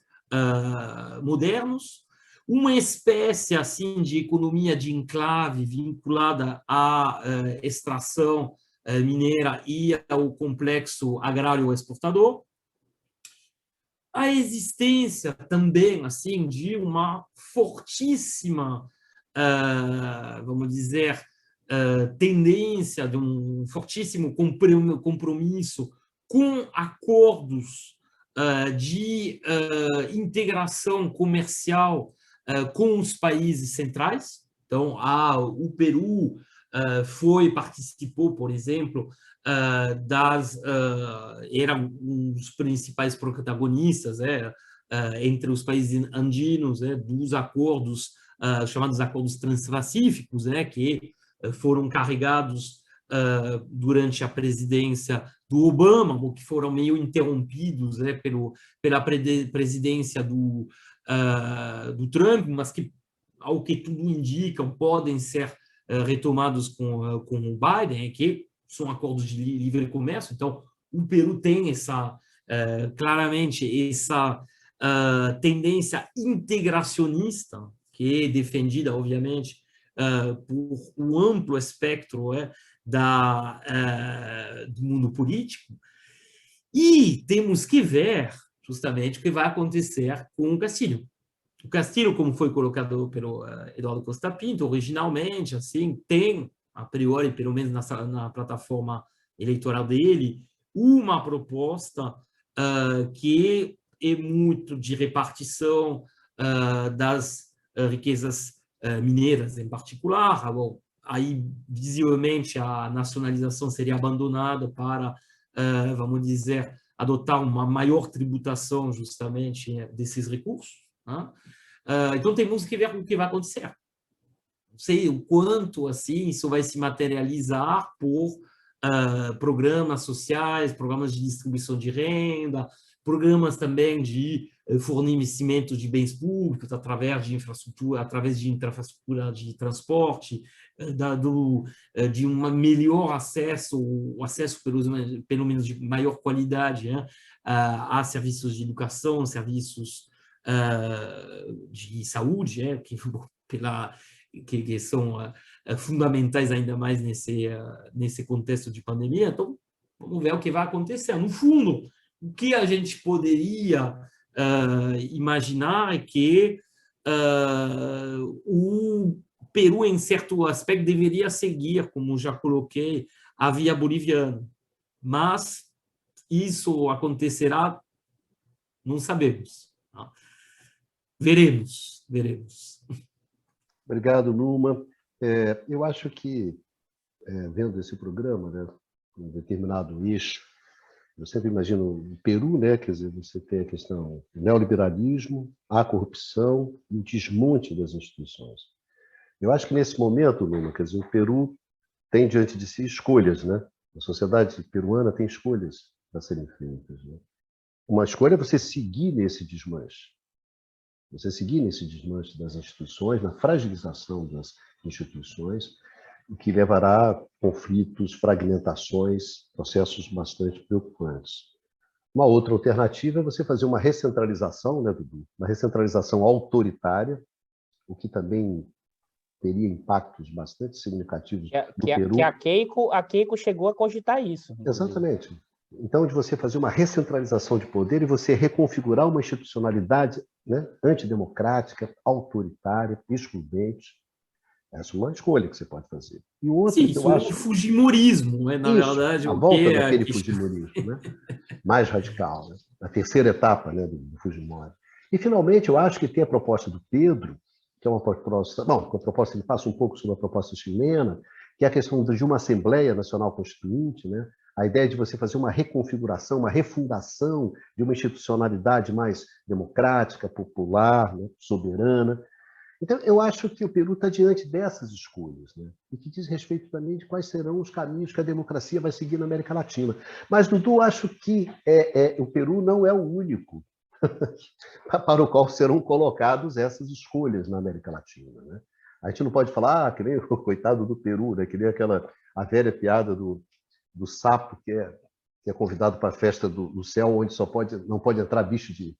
modernos, uma espécie assim de economia de enclave vinculada à extração mineira e ao complexo agrário exportador, a existência também assim de uma fortíssima, vamos dizer, tendência, de um fortíssimo compromisso com acordos de integração comercial com os países centrais. Então, o Peru participou, por exemplo, era um dos principais protagonistas entre os países andinos dos acordos chamados acordos transpacíficos, que foram carregados durante a presidência do Obama, ou que foram meio interrompidos pela presidência do Trump, mas que, ao que tudo indica, podem ser retomados com o Biden, que são acordos de livre comércio. Então, o Peru tem claramente essa tendência integracionista, que é defendida, obviamente, por um amplo espectro do mundo político. E temos que ver justamente o que vai acontecer com o Castillo. O Castillo, como foi colocado pelo Eduardo Costa Pinto, originalmente, assim, tem, a priori, pelo menos na plataforma eleitoral dele, uma proposta que é muito de repartição das riquezas mineiras, em particular. Bom, aí, visivelmente, a nacionalização seria abandonada para, vamos dizer, adotar uma maior tributação, justamente, desses recursos. Então, temos que ver o que vai acontecer. Não sei o quanto assim isso vai se materializar por programas sociais, programas de distribuição de renda, programas também de fornecimento de bens públicos através de infraestrutura de transporte, de um melhor acesso, o acesso pelo menos de maior qualidade, né, a serviços de educação, serviços de saúde, que são fundamentais ainda mais nesse contexto de pandemia. Então, vamos ver o que vai acontecer. No fundo, o que a gente poderia imaginar é que o Peru, em certo aspecto, deveria seguir, como já coloquei, a via boliviana. Mas isso acontecerá? Não sabemos. Veremos. Obrigado, Numa. Eu acho que, vendo esse programa, né, um determinado eixo, eu sempre imagino o Peru, né, quer dizer, você tem a questão do neoliberalismo, a corrupção e o desmonte das instituições. Eu acho que nesse momento, Numa, quer dizer, o Peru tem diante de si escolhas, né? A sociedade peruana tem escolhas a serem feitas, né? Uma escolha é você seguir nesse desmanche. Você seguir nesse desmanche das instituições, na fragilização das instituições, o que levará a conflitos, fragmentações, processos bastante preocupantes. Uma outra alternativa é você fazer uma recentralização, né, Dudu? Uma recentralização autoritária, o que também teria impactos bastante significativos no Peru. Que a Keiko chegou a cogitar isso. Exatamente. Então, de você fazer uma recentralização de poder e você reconfigurar uma institucionalidade, né, antidemocrática, autoritária, excludente. Essa é uma escolha que você pode fazer. E outra, sim, isso é o fujimorismo, né? Na verdade. A volta daquele fujimorismo, né? Mais radical, né? A terceira etapa, né, do Fujimori. E, finalmente, eu acho que tem a proposta do Pedro, que é uma proposta... Bom, a proposta ele passa um pouco sobre a proposta chilena, que é a questão de uma Assembleia Nacional Constituinte, né? A ideia de você fazer uma reconfiguração, uma refundação de uma institucionalidade mais democrática, popular, né, soberana. Então, eu acho que o Peru está diante dessas escolhas, né? E que diz respeito também de quais serão os caminhos que a democracia vai seguir na América Latina. Mas, Dudu, acho que o Peru não é o único para o qual serão colocadas essas escolhas na América Latina, né? A gente não pode falar, que nem o coitado do Peru, né? Que nem a velha piada do sapo que é convidado para a festa do céu, onde não pode entrar bicho de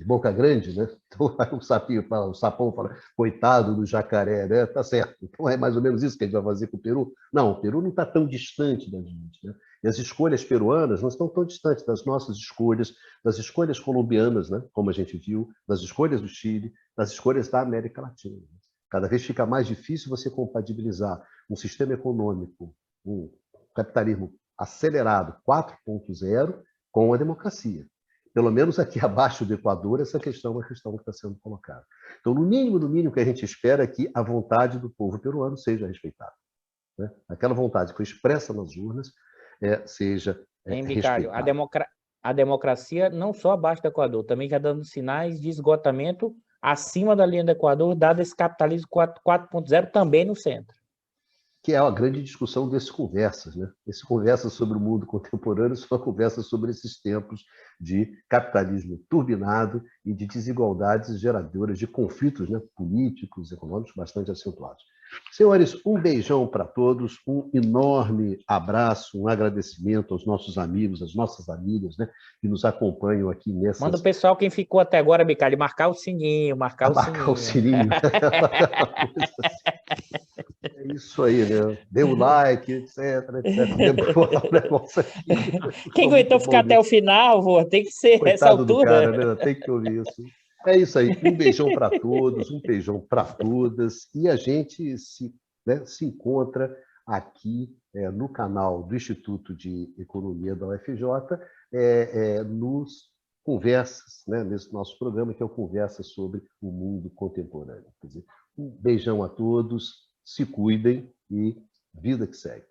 boca grande, né? Então o sapão fala, coitado do jacaré, né? Tá certo. Então é mais ou menos isso que a gente vai fazer com o Peru. Não, o Peru não está tão distante da gente, né? E as escolhas peruanas não estão tão distantes das nossas escolhas, das escolhas colombianas, né? Como a gente viu, das escolhas do Chile, das escolhas da América Latina. Cada vez fica mais difícil você compatibilizar um sistema econômico, um capitalismo acelerado 4.0 com a democracia. Pelo menos aqui abaixo do Equador, essa questão é uma questão que está sendo colocada. Então, no mínimo que a gente espera é que a vontade do povo peruano seja respeitada, né? Aquela vontade que foi expressa nas urnas seja respeitada. A democracia não só abaixo do Equador, também já dando sinais de esgotamento acima da linha do Equador, dado esse capitalismo 4.0 também no centro. Que é a grande discussão desses conversas, né? Esse conversa sobre o mundo contemporâneo só conversa sobre esses tempos de capitalismo turbinado e de desigualdades geradoras de conflitos, né, políticos, econômicos bastante acentuados. Senhores, um beijão para todos, um enorme abraço, um agradecimento aos nossos amigos, às nossas amigas, né, que nos acompanham aqui nessa. Manda o pessoal, quem ficou até agora, Bicalho, marcar o sininho, marcar o sininho. É isso aí, né? Dê o like, etc. Quem aguentou ficar até o final, tem que ser essa altura. Do cara, né? Tem que ouvir isso. É isso aí. Um beijão para todos, um beijão para todas. E a gente se encontra aqui no canal do Instituto de Economia da UFJ, nos conversas, né? Nesse nosso programa, que é o Conversa sobre o Mundo Contemporâneo. Quer dizer, um beijão a todos, se cuidem e vida que segue.